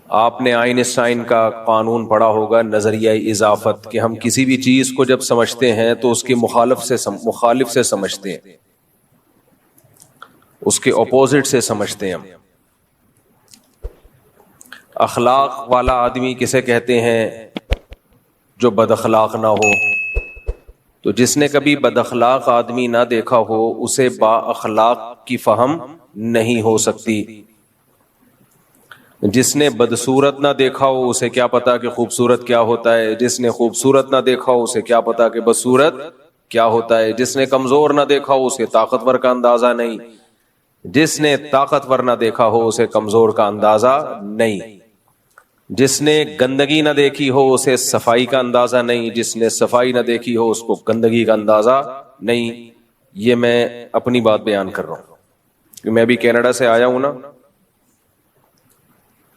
آپ نے آئنسٹائن کا قانون پڑھا ہوگا، نظریہ اضافت، کہ ہم کسی بھی چیز کو جب سمجھتے ہیں تو اس کے مخالف سے سمجھتے ہیں، اس کے اپوزٹ سے سمجھتے ہیں ہم۔ اخلاق والا آدمی کسے کہتے ہیں؟ جو بد اخلاق نہ ہو۔ تو جس نے کبھی بد اخلاق آدمی نہ دیکھا ہو اسے با اخلاق کی فہم نہیں ہو سکتی۔ جس نے بدصورت نہ دیکھا ہو اسے کیا پتا کہ خوبصورت کیا ہوتا ہے، جس نے خوبصورت نہ دیکھا ہو اسے کیا پتا کہ بدصورت کیا ہوتا ہے، جس نے کمزور نہ دیکھا ہو اسے طاقتور کا اندازہ نہیں، جس نے طاقتور نہ دیکھا ہو اسے کمزور کا اندازہ نہیں، جس نے گندگی نہ دیکھی ہو اسے صفائی کا اندازہ نہیں، جس نے صفائی نہ دیکھی ہو اس کو گندگی کا اندازہ نہیں۔ یہ میں اپنی بات بیان کر رہا ہوں کہ میں بھی کینیڈا سے آیا ہوں نا۔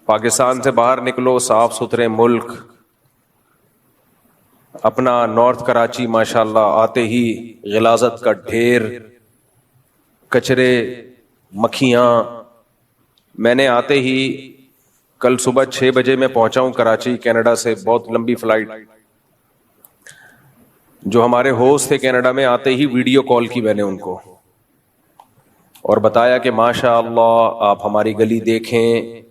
پاکستان سے باہر نکلو، صاف ستھرے ملک، اپنا نارتھ کراچی ماشاءاللہ، آتے ہی غلاظت کا ڈھیر، کچرے، مکھیاں۔ میں نے آتے ہی کل صبح 6 بجے میں پہنچا ہوں کراچی، کینیڈا سے، بہت لمبی فلائٹ۔ جو ہمارے ہوسٹ تھے کینیڈا میں، آتے ہی ویڈیو کال کی میں نے ان کو اور بتایا کہ ماشاءاللہ آپ ہماری گلی دیکھیں۔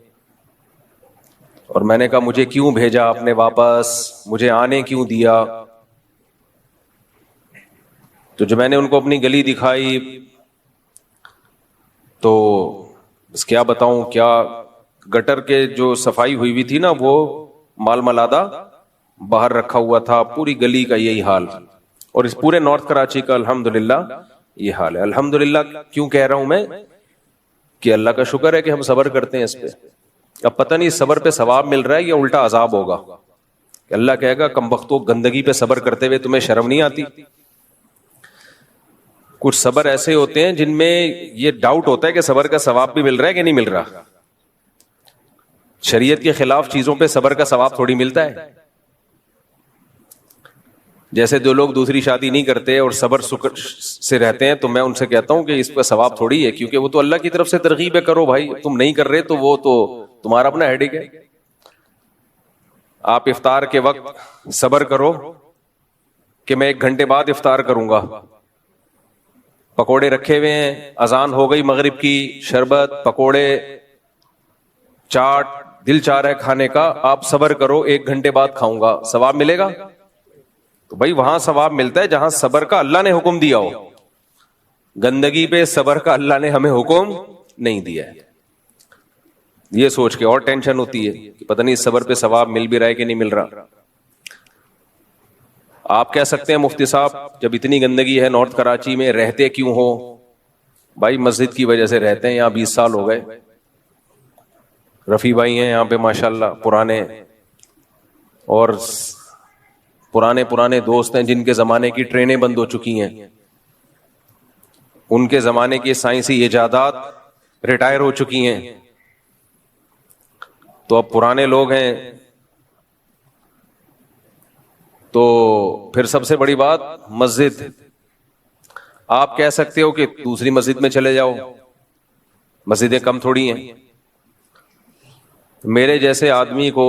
اور میں نے کہا مجھے کیوں بھیجا آپ نے واپس، مجھے آنے کیوں دیا؟ تو جب میں نے ان کو اپنی گلی دکھائی تو بس کیا بتاؤں، کیا گٹر کے جو صفائی ہوئی تھی نا وہ مال ملادہ باہر رکھا ہوا تھا، پوری گلی کا یہی حال، اور اس پورے نارتھ کراچی کا الحمدللہ یہ حال ہے۔ الحمدللہ کیوں کہہ رہا ہوں میں؟ کہ اللہ کا شکر ہے کہ ہم صبر کرتے ہیں اس پہ۔ اب پتہ نہیں صبر پہ ثواب مل رہا ہے یا الٹا عذاب ہوگا، کہ اللہ کہے گا کم بختو، گندگی پہ صبر کرتے ہوئے تمہیں شرم نہیں آتی؟ کچھ صبر ایسے ہوتے ہیں جن میں یہ ڈاؤٹ ہوتا ہے کہ صبر کا ثواب بھی مل رہا ہے کہ نہیں مل رہا۔ شریعت کے خلاف چیزوں پہ صبر کا ثواب تھوڑی ملتا ہے۔ جیسے جو لوگ دوسری شادی نہیں کرتے اور صبر سے رہتے ہیں، تو میں ان سے کہتا ہوں کہ اس پہ ثواب تھوڑی ہے، کیونکہ وہ تو اللہ کی طرف سے ترغیب ہے، کرو بھائی، تم نہیں کر رہے تو وہ تو تمہارا اپنا ہیڈک ہے۔ آپ افطار کے وقت صبر کرو کہ میں 1 گھنٹے بعد افطار کروں گا، پکوڑے رکھے ہوئے ہیں، اذان ہو گئی مغرب کی، شربت، پکوڑے، چاٹ، دل چاہ رہا ہے کھانے کا، آپ صبر کرو 1 گھنٹے بعد کھاؤں گا، ثواب ملے گا؟ تو بھائی وہاں ثواب ملتا ہے جہاں صبر کا اللہ نے حکم دیا ہو، گندگی پہ صبر کا اللہ نے ہمیں حکم نہیں دیا ہے۔ یہ سوچ کے اور ٹینشن ہوتی ہے کہ پتہ نہیں صبر پہ ثواب مل بھی رہا ہے کہ نہیں مل رہا۔ آپ کہہ سکتے ہیں مفتی صاحب جب اتنی گندگی ہے نارتھ کراچی میں رہتے کیوں ہو؟ بھائی مسجد کی وجہ سے رہتے ہیں، یہاں 20 سال ہو گئے۔ رفیع بھائی ہیں یہاں پہ ماشاءاللہ پرانے، اور پرانے دوست ہیں جن کے زمانے کی ٹرینیں بند ہو چکی ہیں، ان کے زمانے کی سائنسی ایجادات ریٹائر ہو چکی ہیں، تو اب پرانے لوگ ہیں۔ تو پھر سب سے بڑی بات مسجد، آپ کہہ سکتے ہو کہ دوسری مسجد میں چلے جاؤ، مسجدیں کم تھوڑی ہیں۔ میرے جیسے آدمی کو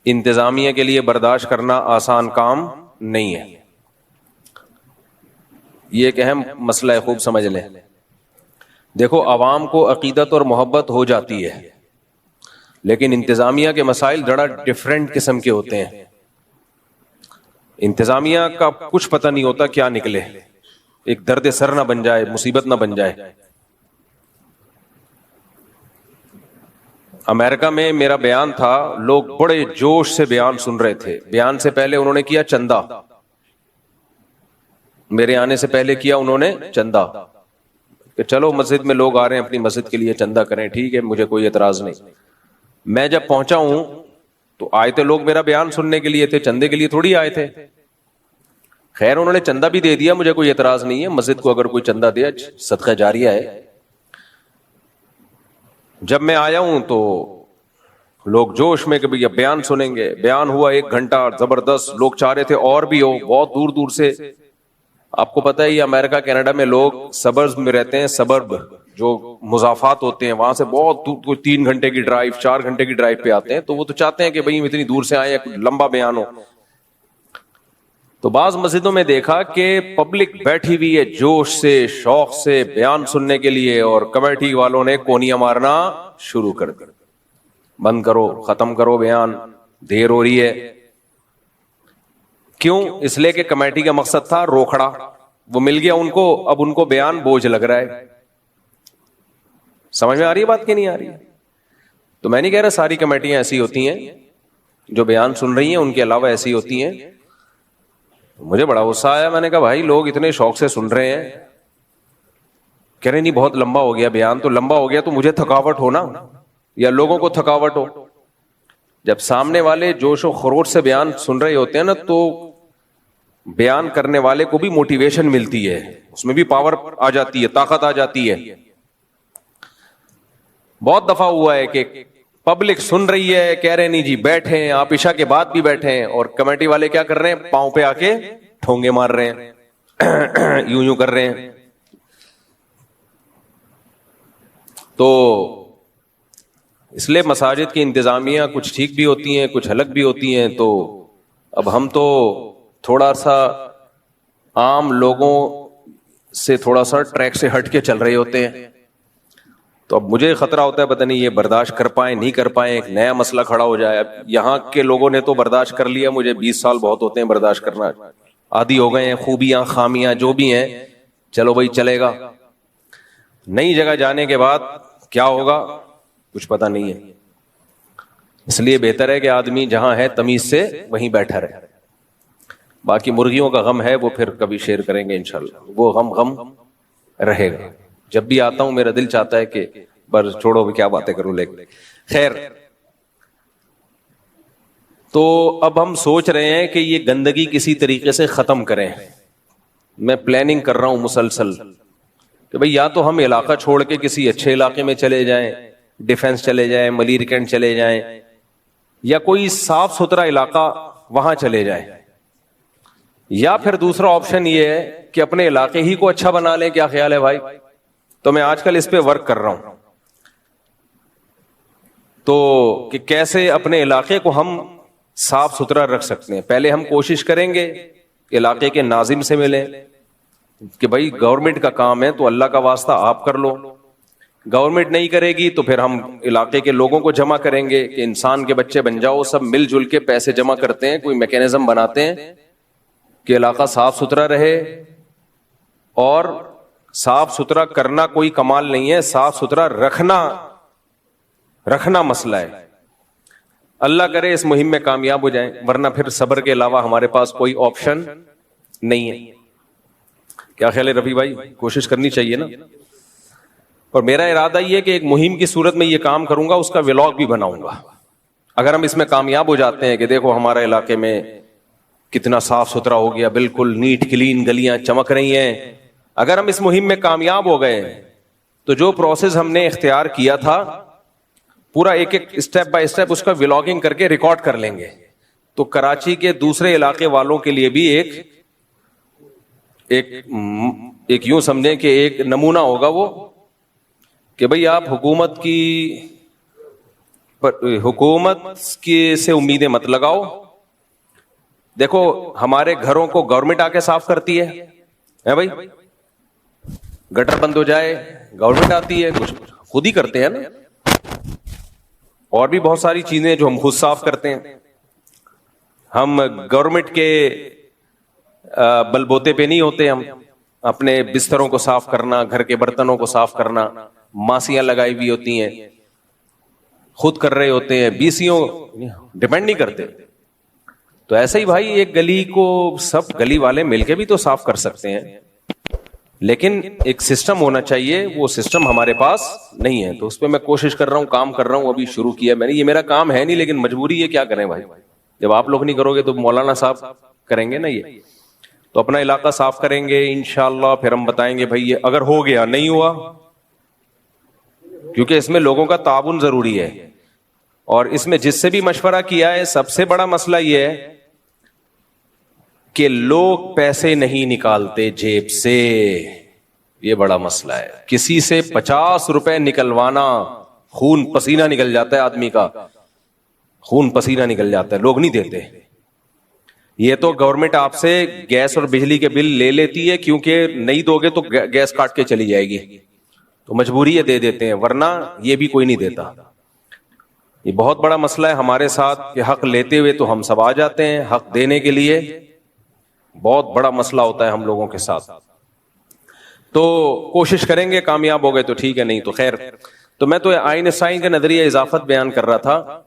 انتظامیہ کے لیے برداشت کرنا آسان کام نہیں ہے، یہ ایک اہم مسئلہ ہے، خوب سمجھ لیں۔ دیکھو عوام کو عقیدت اور محبت ہو جاتی ہے، لیکن انتظامیہ کے مسائل بڑا ڈیفرنٹ قسم کے ہوتے ہیں۔ انتظامیہ کا کچھ پتہ نہیں ہوتا کیا نکلے، ایک درد سر نہ بن جائے، مصیبت نہ بن جائے۔ امریکہ میں میرا بیان تھا، لوگ بڑے جوش سے بیان سن رہے تھے۔ بیان سے پہلے انہوں نے کیا چندہ، میرے آنے سے پہلے کیا انہوں نے چندہ، کہ چلو مسجد میں لوگ آ رہے ہیں اپنی مسجد کے لیے چندہ کریں، ٹھیک ہے، مجھے کوئی اعتراض نہیں۔ میں جب پہنچا ہوں تو آئے تھے لوگ میرا بیان سننے کے لیے تھے، چندے کے لیے تھوڑی آئے تھے۔ خیر انہوں نے چندہ بھی دے دیا، مجھے کوئی اعتراض نہیں ہے، مسجد کو اگر کوئی چندہ دے صدقہ جاریہ ہے۔ جب میں آیا ہوں تو لوگ جوش میں کہ بھئی اب بیان سنیں گے۔ بیان ہوا 1 گھنٹہ زبردست، لوگ چاہ رہے تھے اور بھی ہو، بہت دور دور سے۔ آپ کو پتہ ہے یہ امریکہ کینیڈا میں لوگ سبرز میں رہتے ہیں، سبرب جو مضافات ہوتے ہیں وہاں سے بہت دور 3 گھنٹے کی ڈرائیو 4 گھنٹے کی ڈرائیو پہ آتے ہیں, تو وہ تو چاہتے ہیں کہ بھئی اتنی دور سے آئے کچھ لمبا بیان ہو. تو بعض مسجدوں میں دیکھا کہ پبلک بیٹھی ہوئی ہے جوش سے شوق سے بیان سننے کے لیے, اور کمیٹی والوں نے کونیاں مارنا شروع کر دی, بند کرو, ختم کرو بیان, دیر ہو رہی ہے. کیوں؟ اس لیے کہ کمیٹی کا مقصد تھا روکھڑا, وہ مل گیا ان کو, اب ان کو بیان بوجھ لگ رہا ہے. سمجھ میں آ رہی ہے بات کہ نہیں آ رہی ہے؟ تو میں نہیں کہہ رہا ساری کمیٹیاں ایسی ہوتی ہیں, جو بیان سن رہی ہیں ان کے علاوہ ایسی ہوتی ہیں. مجھے بڑا غصہ آیا, میں نے کہا بھائی لوگ اتنے شوق سے سن رہے ہیں, کہہ رہے نہیں بہت لمبا ہو گیا بیان. تو لمبا ہو گیا تو مجھے تھکاوٹ ہو نا, یا لوگوں کو تھکاوٹ ہو. جب سامنے والے جوش و خروش سے بیان سن رہے ہوتے ہیں نا, تو بیان کرنے والے کو بھی موٹیویشن ملتی ہے, اس میں بھی پاور آ جاتی ہے, طاقت آ جاتی ہے. بہت دفعہ ہوا ہے کہ پبلک سن رہی ہے, کہہ رہے نہیں جی بیٹھے ہیں, آپ عشاء کے بعد بھی بیٹھے ہیں, اور کمیٹی والے کیا کر رہے ہیں, پاؤں پہ آ کے ٹھونگے مار رہے ہیں, یوں یوں کر رہے ہیں. تو اس لیے مساجد کی انتظامیہ کچھ ٹھیک بھی ہوتی ہیں, کچھ الگ بھی ہوتی ہیں. تو اب ہم تو تھوڑا سا عام لوگوں سے تھوڑا سا ٹریک سے ہٹ کے چل رہے ہوتے ہیں. تو اب مجھے خطرہ ہوتا ہے پتہ نہیں یہ برداشت کر پائیں نہیں کر پائیں, ایک نیا مسئلہ کھڑا ہو جائے. اب یہاں کے لوگوں نے تو برداشت کر لیا, مجھے 20 سال بہت ہوتے ہیں برداشت کرنا, عادی ہو گئے ہیں, خوبیاں خامیاں جو بھی ہیں چلو بھائی چلے گا. نئی جگہ جانے کے بعد کیا ہوگا کچھ پتہ نہیں ہے. اس لیے بہتر ہے کہ آدمی جہاں ہے تمیز سے وہیں بیٹھا رہے. باقی مرغیوں کا غم ہے وہ پھر کبھی شیئر کریں گے انشاءاللہ, وہ غم رہے گا. جب بھی آتا ہوں میرا دل چاہتا ہے کہ بس چھوڑو کیا باتیں کروں, لیکن خیر. تو اب ہم سوچ رہے ہیں کہ یہ گندگی کسی طریقے سے ختم کریں. میں پلاننگ کر رہا ہوں مسلسل کہ بھئی یا تو ہم علاقہ چھوڑ کے کسی اچھے علاقے میں چلے جائیں, ڈیفنس چلے جائیں, ملیر کینٹ چلے جائیں, یا کوئی صاف ستھرا علاقہ وہاں چلے جائیں, یا پھر دوسرا آپشن یہ ہے کہ اپنے علاقے ہی کو اچھا بنا لیں. کیا خیال ہے بھائی؟ تو میں آج کل اس پہ ورک کر رہا ہوں, تو کہ کیسے اپنے علاقے کو ہم صاف ستھرا رکھ سکتے ہیں. پہلے ہم کوشش کریں گے علاقے کے ناظم سے ملیں کہ بھائی گورنمنٹ کا کام ہے تو اللہ کا واسطہ آپ کر لو. گورنمنٹ نہیں کرے گی تو پھر ہم علاقے کے لوگوں کو جمع کریں گے کہ انسان کے بچے بن جاؤ, سب مل جل کے پیسے جمع کرتے ہیں, کوئی میکینزم بناتے ہیں کہ علاقہ صاف ستھرا رہے. اور صاف ستھرا کرنا کوئی کمال نہیں ہے, صاف ستھرا رکھنا مسئلہ ہے. اللہ کرے اس مہم میں کامیاب ہو جائیں, ورنہ پھر صبر کے علاوہ ہمارے پاس کوئی آپشن نہیں ہے. کیا خیال ہے رفیع بھائی؟ کوشش کرنی چاہیے نا. اور میرا ارادہ یہ ہے کہ ایک مہم کی صورت میں یہ کام کروں گا, اس کا ولاگ بھی بناؤں گا. اگر ہم اس میں کامیاب ہو جاتے ہیں کہ دیکھو ہمارے علاقے میں کتنا صاف ستھرا ہو گیا, بالکل نیٹ کلین, گلیاں چمک رہی ہیں, اگر ہم اس مہم میں کامیاب ہو گئے تو جو پروسیس ہم نے اختیار کیا تھا پورا ایک ایک اسٹیپ بائی اسٹیپ اس کا ولاگنگ کر کے ریکارڈ کر لیں گے. تو کراچی کے دوسرے علاقے والوں کے لیے بھی ایک یوں سمجھیں کہ ایک نمونہ ہوگا وہ, کہ بھئی آپ حکومت کی سے امیدیں مت لگاؤ. دیکھو ہمارے گھروں کو گورنمنٹ آ کے صاف کرتی ہے بھائی, گٹر بند ہو جائے گورنمنٹ آتی ہے, کچھ خود ہی کرتے ہیں نا. اور بھی بہت ساری چیزیں جو ہم خود صاف کرتے ہیں. ہم گورنمنٹ کے بلبوتے پہ نہیں ہوتے, ہم اپنے بستروں کو صاف کرنا, گھر کے برتنوں کو صاف کرنا, ماسیاں لگائی ہوئی ہوتی ہیں خود کر رہے ہوتے ہیں, بیسیوں ڈیپینڈ نہیں کرتے. تو ایسے ہی بھائی ایک گلی کو سب گلی والے مل کے بھی تو صاف کر سکتے ہیں, لیکن ایک سسٹم ہونا چاہیے, وہ سسٹم ہمارے پاس نہیں ہے. تو اس پہ میں کوشش کر رہا ہوں, کام کر رہا ہوں, ابھی شروع کیا میں نے. یہ میرا کام ہے نہیں لیکن مجبوری ہے, کیا کریں بھائی, جب آپ لوگ نہیں کرو گے تو مولانا صاحب کریں گے نا. یہ تو اپنا علاقہ صاف کریں گے انشاءاللہ, پھر ہم بتائیں گے بھائی یہ اگر ہو گیا, نہیں ہوا, کیونکہ اس میں لوگوں کا تعاون ضروری ہے. اور اس میں جس سے بھی مشورہ کیا ہے سب سے بڑا مسئلہ یہ ہے کہ لوگ پیسے نہیں نکالتے جیب سے. یہ بڑا مسئلہ ہے. کسی سے 50 روپے نکلوانا، خون پسینہ نکل جاتا ہے آدمی کا، خون پسینہ نکل جاتا ہے، لوگ نہیں دیتے. یہ تو گورنمنٹ آپ سے گیس اور بجلی کے بل لے لیتی ہے، کیونکہ نہیں دو گے تو گیس کاٹ کے چلی جائے گی، تو مجبوری ہے دے دیتے ہیں، ورنہ یہ بھی کوئی نہیں دیتا. یہ بہت بڑا مسئلہ ہے ہمارے ساتھ کہ حق لیتے ہوئے تو ہم سب آ جاتے ہیں، حق دینے کے لیے بہت بڑا مسئلہ ہوتا ہے ہم لوگوں کے ساتھ. تو کوشش کریں گے، کامیاب ہو گئے تو ٹھیک ہے، نہیں تو خیر. تو میں تو آئین سائن کا نظریہ اضافت بیان کر رہا تھا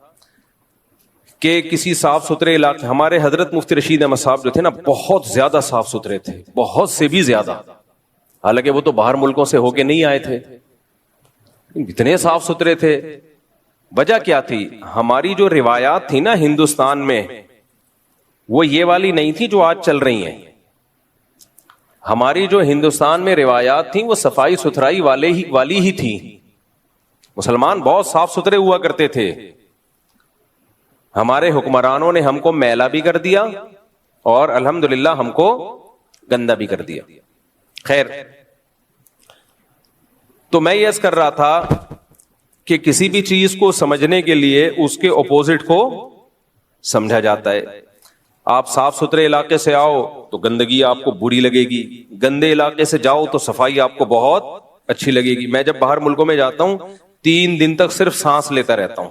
کہ کسی صاف ستھرے علاقے، ہمارے حضرت مفتی رشید احمد صاحب جو تھے نا، بہت زیادہ صاف ستھرے تھے، بہت سے بھی زیادہ، حالانکہ وہ تو باہر ملکوں سے ہو کے نہیں آئے تھے، اتنے صاف ستھرے تھے. وجہ کیا تھی؟ ہماری جو روایات تھی نا ہندوستان میں، وہ یہ والی نہیں تھی جو آج چل رہی ہیں. ہماری جو ہندوستان میں روایات تھیں وہ صفائی ستھرائی والی ہی تھی. مسلمان بہت صاف ستھرے ہوا کرتے تھے. ہمارے حکمرانوں نے ہم کو میلا بھی کر دیا اور الحمدللہ ہم کو گندا بھی کر دیا. خیر، تو میں یہ عرض کر رہا تھا کہ کسی بھی چیز کو سمجھنے کے لیے اس کے اپوزٹ کو سمجھا جاتا ہے. آپ صاف ستھرے علاقے سے آؤ تو گندگی آپ کو بری لگے گی، گندے علاقے سے جاؤ تو صفائی آپ کو بہت اچھی لگے گی. میں جب باہر ملکوں میں جاتا ہوں 3 دن تک صرف سانس لیتا رہتا ہوں.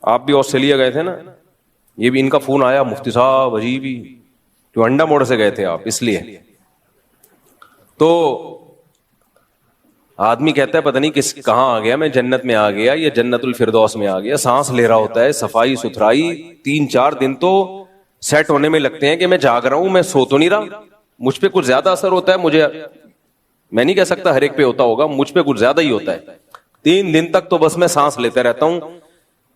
آپ بھی آسٹریلیا گئے تھے نا، یہ بھی ان کا فون آیا، مفتی صاحب عجیب ہی، جو انڈا موڑ سے گئے تھے آپ، اس لیے. تو آدمی کہتا ہے پتہ نہیں کہاں آ گیا، میں جنت میں آ گیا یا جنت الفردوس میں آ گیا. سانس لے رہا ہوتا ہے، صفائی ستھرائی. 3-4 دن تو سیٹ ہونے میں لگتے ہیں کہ میں جاگ رہا ہوں، میں سو تو نہیں رہا. مجھ پہ کچھ زیادہ اثر ہوتا ہے، میں نہیں کہہ سکتا ہر ایک پہ ہوتا ہوگا، مجھ پہ کچھ زیادہ ہی ہوتا ہے. 3 دن تک تو بس میں سانس لیتا رہتا ہوں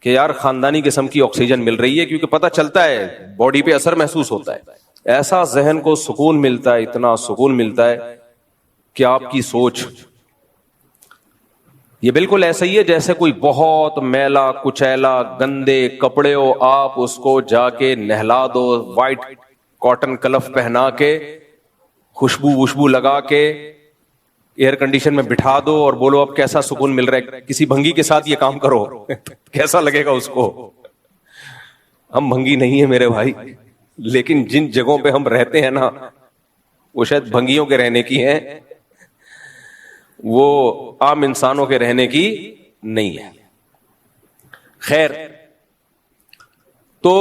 کہ یار خاندانی قسم کی آکسیجن مل رہی ہے، کیونکہ پتہ چلتا ہے باڈی پہ اثر محسوس ہوتا ہے. ایسا ذہن کو سکون ملتا ہے، اتنا سکون ملتا ہے کہ آپ کی سوچ یہ بالکل ایسا ہی ہے جیسے کوئی بہت میلا کچیلا گندے کپڑے ہو، آپ اس کو جا کے نہلا دو، وائٹ کاٹن کلف پہنا کے، خوشبو وشبو لگا کے، ایئر کنڈیشن میں بٹھا دو اور بولو اب کیسا سکون مل رہا ہے. کسی بھنگی کے ساتھ یہ کام کرو کیسا لگے گا اس کو؟ ہم بھنگی نہیں ہیں میرے بھائی، لیکن جن جگہوں پہ ہم رہتے ہیں نا وہ شاید بھنگیوں کے رہنے کی ہیں، وہ عام انسانوں کے رہنے کی نہیں ہے. خیر، تو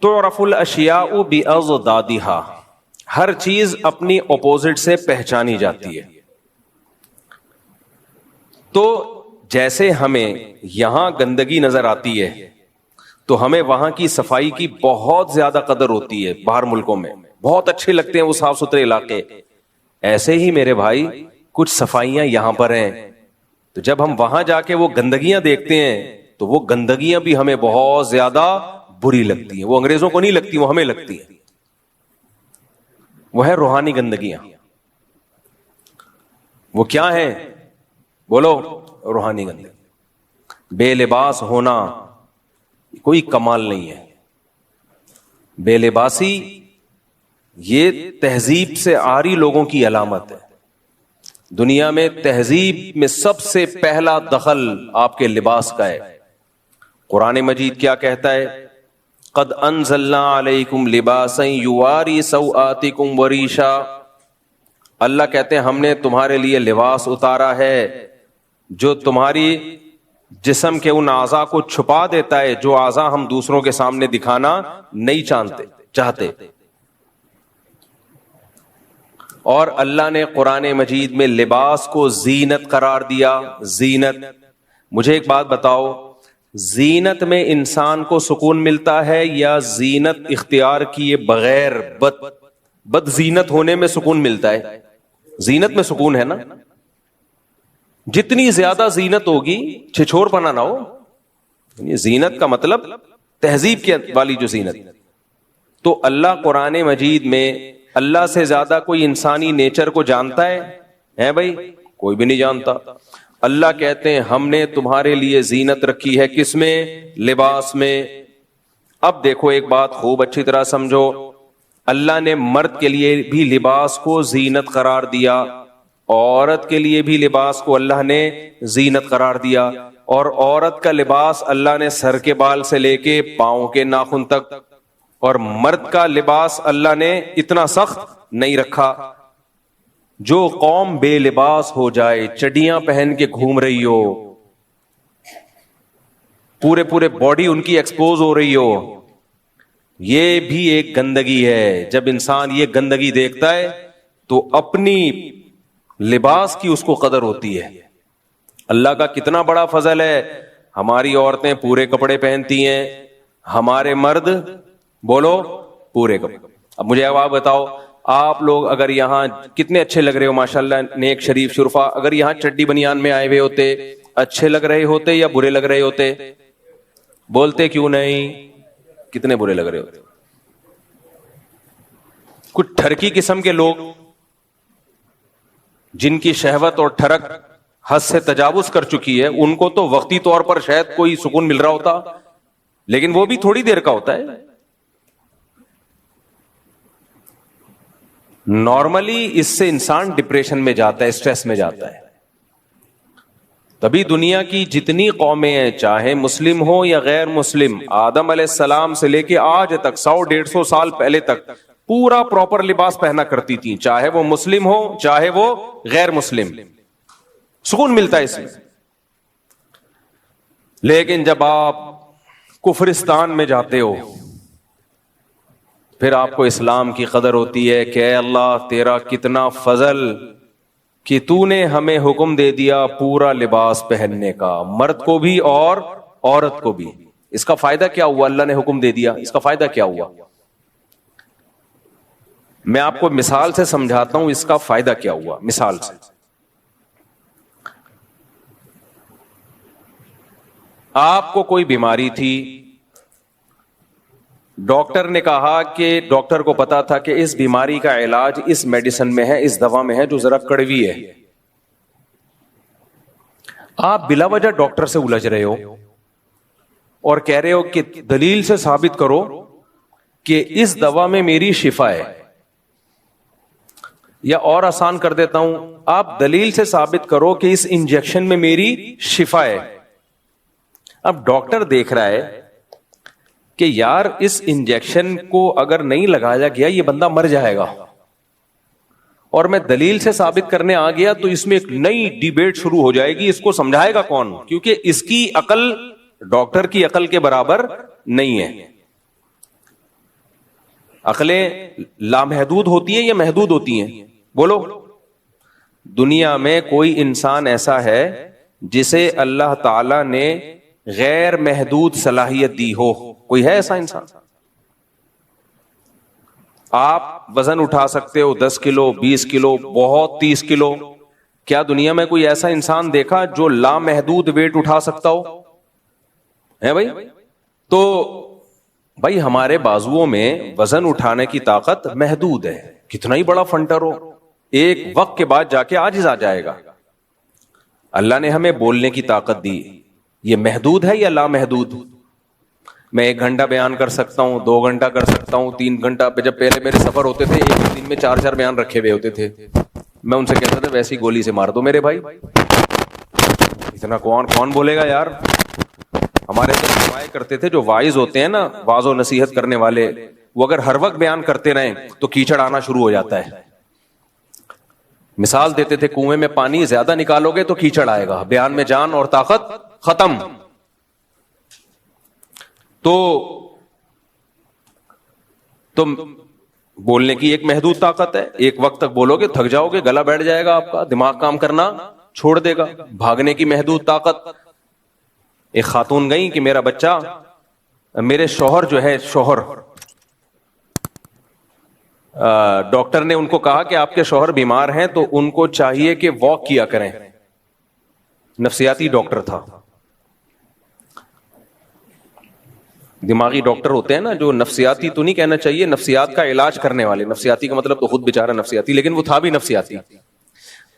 تعرف الاشیاء باضدادها، ہر چیز اپنی اپوزٹ سے پہچانی جاتی ہے. تو جیسے ہمیں یہاں گندگی نظر آتی ہے تو ہمیں وہاں کی صفائی کی بہت زیادہ قدر ہوتی ہے. باہر ملکوں میں بہت اچھے لگتے ہیں وہ صاف ستھرے علاقے. ایسے ہی میرے بھائی کچھ صفائیاں یہاں پر ہیں، تو جب ہم وہاں جا کے وہ گندگیاں دیکھتے ہیں تو وہ گندگیاں بھی ہمیں بہت زیادہ بری لگتی ہیں. وہ انگریزوں کو نہیں لگتی، وہ ہمیں لگتی ہیں. وہ ہے روحانی گندگیاں. وہ کیا ہیں؟ بولو. روحانی گندگی. بے لباس ہونا کوئی کمال نہیں ہے. بے لباسی یہ تہذیب سے آری لوگوں کی علامت ہے. دنیا میں تہذیب میں سب سے پہلا دخل آپ کے لباس کا ہے. قرآن مجید کیا کہتا ہے؟ قد انزلنا علیکم لباسا یواری سوآتکم وریشا. اللہ کہتے ہیں ہم نے تمہارے لیے لباس اتارا ہے جو تمہاری جسم کے ان اعضاء کو چھپا دیتا ہے جو اعضاء ہم دوسروں کے سامنے دکھانا نہیں چاہتے. اور اللہ نے قرآن مجید میں لباس کو زینت قرار دیا. زینت. مجھے ایک بات بتاؤ، زینت میں انسان کو سکون ملتا ہے یا زینت اختیار کیے بغیر بد زینت ہونے میں سکون ملتا ہے؟ زینت میں سکون ہے نا. جتنی زیادہ زینت ہوگی چھچور پنا نہ ہو. زینت کا مطلب تہذیب کی والی جو زینت. تو اللہ قرآن مجید میں اللہ سے زیادہ کوئی انسانی نیچر کو جانتا ہے بھائی؟ کوئی بھی نہیں جانتا. اللہ کہتے ہیں ہم نے تمہارے لیے زینت رکھی ہے. کس میں؟ لباس میں. اب دیکھو ایک بات خوب اچھی طرح سمجھو. اللہ نے مرد کے لیے بھی لباس کو زینت قرار دیا، عورت کے لیے بھی لباس کو اللہ نے زینت قرار دیا، اور عورت کا لباس اللہ نے سر کے بال سے لے کے پاؤں کے ناخن تک، اور مرد کا لباس اللہ نے اتنا سخت نہیں رکھا۔ جو قوم بے لباس ہو جائے، چڈیاں پہن کے گھوم رہی ہو، پورے باڈی ان کی ایکسپوز ہو رہی ہو، یہ بھی ایک گندگی ہے۔ جب انسان یہ گندگی دیکھتا ہے تو اپنی لباس کی اس کو قدر ہوتی ہے۔ اللہ کا کتنا بڑا فضل ہے، ہماری عورتیں پورے کپڑے پہنتی ہیں، ہمارے مرد بولو پورے کپڑے۔ اب مجھے آپ بتاؤ، آپ لوگ اگر یہاں کتنے اچھے لگ رہے ہو ماشاءاللہ، نیک شریف شرفا، اگر یہاں چڈی بنیان میں آئے ہوئے ہوتے، اچھے لگ رہے ہوتے یا برے لگ رہے ہوتے؟ بولتے کیوں نہیں؟ کتنے برے لگ رہے ہوتے۔ کچھ ٹھرکی قسم کے لوگ جن کی شہوت اور ٹھرک حد سے تجاوز کر چکی ہے، ان کو تو وقتی طور پر شاید کوئی سکون مل رہا ہوتا، لیکن وہ بھی تھوڑی دیر کا ہوتا ہے۔ نارملی اس سے انسان ڈپریشن میں جاتا ہے، اسٹریس میں جاتا ہے۔ تبھی دنیا کی جتنی قومیں ہیں، چاہے مسلم ہو یا غیر مسلم، آدم علیہ السلام سے لے کے آج تک 100-150 سال پہلے تک پورا پراپر لباس پہنا کرتی تھیں، چاہے وہ مسلم ہو چاہے وہ غیر مسلم، سکون ملتا ہے اس میں۔ لیکن جب آپ کفرستان میں جاتے ہو، پھر آپ کو اسلام کی قدر ہوتی ہے کہ اے اللہ تیرا کتنا فضل کہ تو نے ہمیں حکم دے دیا پورا لباس پہننے کا، مرد کو بھی اور عورت کو بھی۔ اس کا فائدہ کیا ہوا؟ اللہ نے حکم دے دیا، اس کا فائدہ کیا ہوا؟ میں آپ کو مثال سے سمجھاتا ہوں اس کا فائدہ کیا ہوا۔ مثال سے، آپ کو کوئی بیماری تھی، ڈاکٹر نے کہا کہ ڈاکٹر کو پتا تھا کہ اس بیماری کا علاج اس میڈیسن میں ہے، اس دوا میں ہے جو ذرا کڑوی ہے۔ آپ بلا وجہ ڈاکٹر سے الجھ رہے ہو اور کہہ رہے ہو کہ دلیل سے ثابت کرو کہ اس دوا میں میری شفا ہے، یا اور آسان کر دیتا ہوں، آپ دلیل سے ثابت کرو کہ اس انجیکشن میں میری شفا ہے۔ اب ڈاکٹر دیکھ رہا ہے کہ یار اس انجیکشن کو اگر نہیں لگایا گیا یہ بندہ مر جائے گا، اور میں دلیل سے ثابت کرنے آ گیا تو اس میں ایک نئی ڈیبیٹ شروع ہو جائے گی، اس کو سمجھائے گا کون؟ کیونکہ اس کی عقل ڈاکٹر کی عقل کے برابر نہیں ہے۔ عقلیں لامحدود ہوتی ہیں یا محدود ہوتی ہیں؟ بولو۔ دنیا میں کوئی انسان ایسا ہے جسے اللہ تعالی نے غیر محدود صلاحیت دی ہو؟ کوئی ہے ایسا انسان؟ آپ وزن اٹھا سکتے ہو 10 کلو 20 کلو بہت 30 کلو، کیا دنیا میں کوئی ایسا انسان دیکھا جو لامحدود ویٹ اٹھا سکتا ہو؟ ہے بھائی؟ تو بھائی ہمارے بازوؤں میں وزن اٹھانے کی طاقت محدود ہے، کتنا ہی بڑا فنٹر ہو ایک وقت کے بعد جا کے عاجز آ جائے گا۔ اللہ نے ہمیں بولنے کی طاقت دی، یہ محدود ہے یا لامحدود؟ میں 1 گھنٹہ بیان کر سکتا ہوں، 2 گھنٹہ کر سکتا ہوں، 3 گھنٹہ۔ جب پہلے میرے سفر ہوتے تھے ایک دن میں 4 بیان رکھے ہوئے ہوتے تھے، میں ان سے کہتا تھا ویسی گولی سے مار دو میرے بھائی، اتنا کون بولے گا یار۔ ہمارے جو روایت کرتے تھے، جو وائز ہوتے ہیں نا، واعظ و نصیحت کرنے والے، وہ اگر ہر وقت بیان کرتے رہیں تو کیچڑ آنا شروع ہو جاتا ہے۔ مثال دیتے تھے کنویں میں پانی زیادہ نکالو گے تو کیچڑ آئے گا، بیان میں جان اور طاقت ختم۔ تو تم بولنے کی ایک محدود طاقت ہے، ایک وقت تک بولو گے تھک جاؤ گے، گلا بیٹھ جائے گا آپ کا، دماغ کام کرنا چھوڑ دے گا۔ بھاگنے کی محدود طاقت، ایک خاتون گئی کہ میرا بچہ، میرے شوہر جو ہے شوہر، ڈاکٹر نے ان کو کہا کہ آپ کے شوہر بیمار ہیں تو ان کو چاہیے کہ واک کیا کریں، نفسیاتی ڈاکٹر تھا، دماغی ڈاکٹر ہوتے ہیں نا جو نفسیاتی تو نہیں کہنا چاہیے، نفسیات کا علاج کرنے والے، نفسیاتی کا مطلب تو خود بیچارہ نفسیاتی، لیکن وہ تھا بھی نفسیاتی۔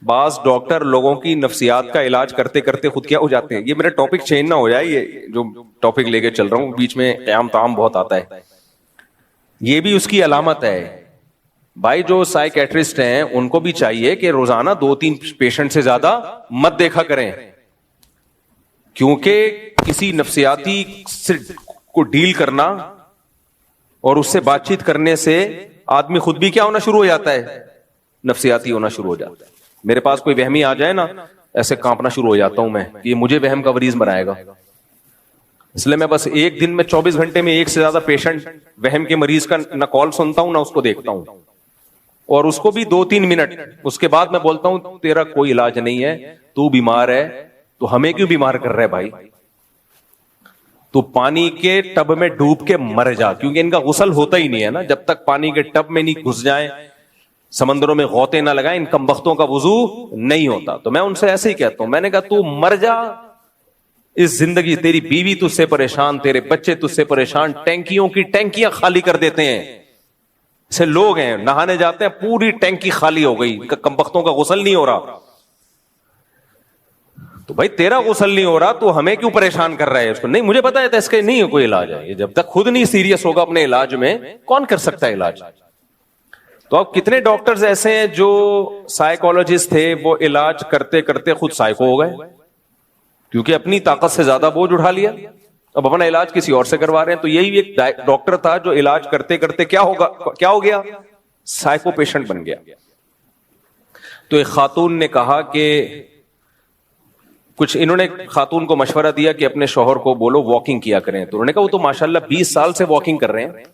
بعض ڈاکٹر لوگوں کی نفسیات کا علاج کرتے کرتے خود کیا ہو جاتے ہیں۔ یہ میرا ٹاپک چینج نہ ہو جائے، یہ جو ٹاپک لے کے چل رہا ہوں بیچ میں قیام طعام بہت آتا ہے، یہ بھی اس کی علامت ہے بھائی جو سائیکیٹرسٹ ہیں ان کو بھی چاہیے کہ روزانہ 2-3 پیشنٹ سے زیادہ مت دیکھا کریں, کیونکہ کسی نفسیاتی سے کو ڈیل کرنا اور اس سے بات چیت کرنے سے آدمی خود بھی کیا ہونا شروع ہو جاتا ہے, نفسیاتی ہونا شروع ہو جاتا ہے. میرے پاس کوئی وہمی آ جائے نا, ایسے کانپنا شروع ہو جاتا ہوں میں کہ یہ مجھے وہم کا مریض بنائے گا. اس لیے میں بس ایک دن میں 24 گھنٹے میں ایک سے زیادہ پیشنٹ وہم کے مریض کا نہ کال سنتا ہوں نہ اس کو دیکھتا ہوں, اور اس کو بھی 2-3 منٹ, اس کے بعد میں بولتا ہوں تیرا کوئی علاج نہیں ہے, تو بیمار ہے, تو ہمیں کیوں بیمار کر رہا ہے بھائی, تو پانی کے ٹب میں ڈوب کے مر جا, کیونکہ ان کا غسل ہوتا ہی نہیں ہے نا, جب تک پانی کے ٹب میں نہیں گھس جائیں, سمندروں میں غوطے نہ لگائیں, ان کمبختوں کا وضو نہیں ہوتا. تو میں ان سے ایسے ہی کہتا ہوں, میں نے کہا تو مر جا, اس زندگی تیری بیوی تجھ سے پریشان, تیرے بچے تجھ سے پریشان, ٹینکیوں کی ٹینکیاں خالی کر دیتے ہیں. ایسے لوگ ہیں نہانے جاتے ہیں پوری ٹینکی خالی ہو گئی, کمبختوں کا غسل نہیں ہو رہا. تو بھائی تیرا غسل نہیں ہو رہا تو ہمیں کیوں پریشان کر رہا ہے؟ اس کو نہیں, مجھے پتا ہے اس کا نہیں ہے کوئی علاج ہے, جب تک خود نہیں سیریس ہوگا اپنے علاج میں کون کر سکتا ہے علاج. تو اب کتنے ڈاکٹرز ایسے ہیں جو سائیکولوجسٹ تھے وہ علاج کرتے کرتے خود سائیکو ہو گئے, کیونکہ اپنی طاقت سے زیادہ بوجھ اٹھا لیا, اب اپنا علاج کسی اور سے کروا رہے ہیں. تو یہی ایک ڈاکٹر تھا جو علاج کرتے کرتے کیا ہو گیا, سائیکو پیشنٹ بن گیا. تو ایک خاتون نے کہا کہ کچھ انہوں نے خاتون کو مشورہ دیا کہ اپنے شوہر کو بولو واکنگ کیا کریں. تو انہوں نے کہا وہ تو ماشاءاللہ 20 سال سے واکنگ کر رہے ہیں,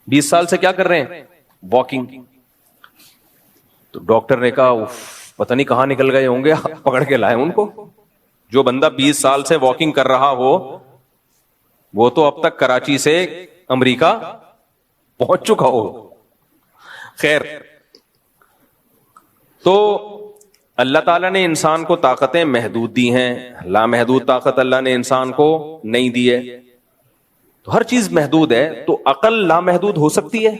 20 سال سے کیا کر رہے ہیں, واکنگ. تو ڈاکٹر نے کہا پتہ نہیں کہاں نکل گئے ہوں گے, پکڑ کے لائے ان کو. جو بندہ 20 سال سے واکنگ کر رہا ہو وہ تو اب تک کراچی سے امریکہ پہنچ چکا ہو. خیر, تو اللہ تعالیٰ نے انسان کو طاقتیں محدود دی ہیں, لامحدود طاقت اللہ نے انسان کو نہیں دی ہے. تو ہر چیز محدود ہے, تو عقل لامحدود ہو سکتی ہے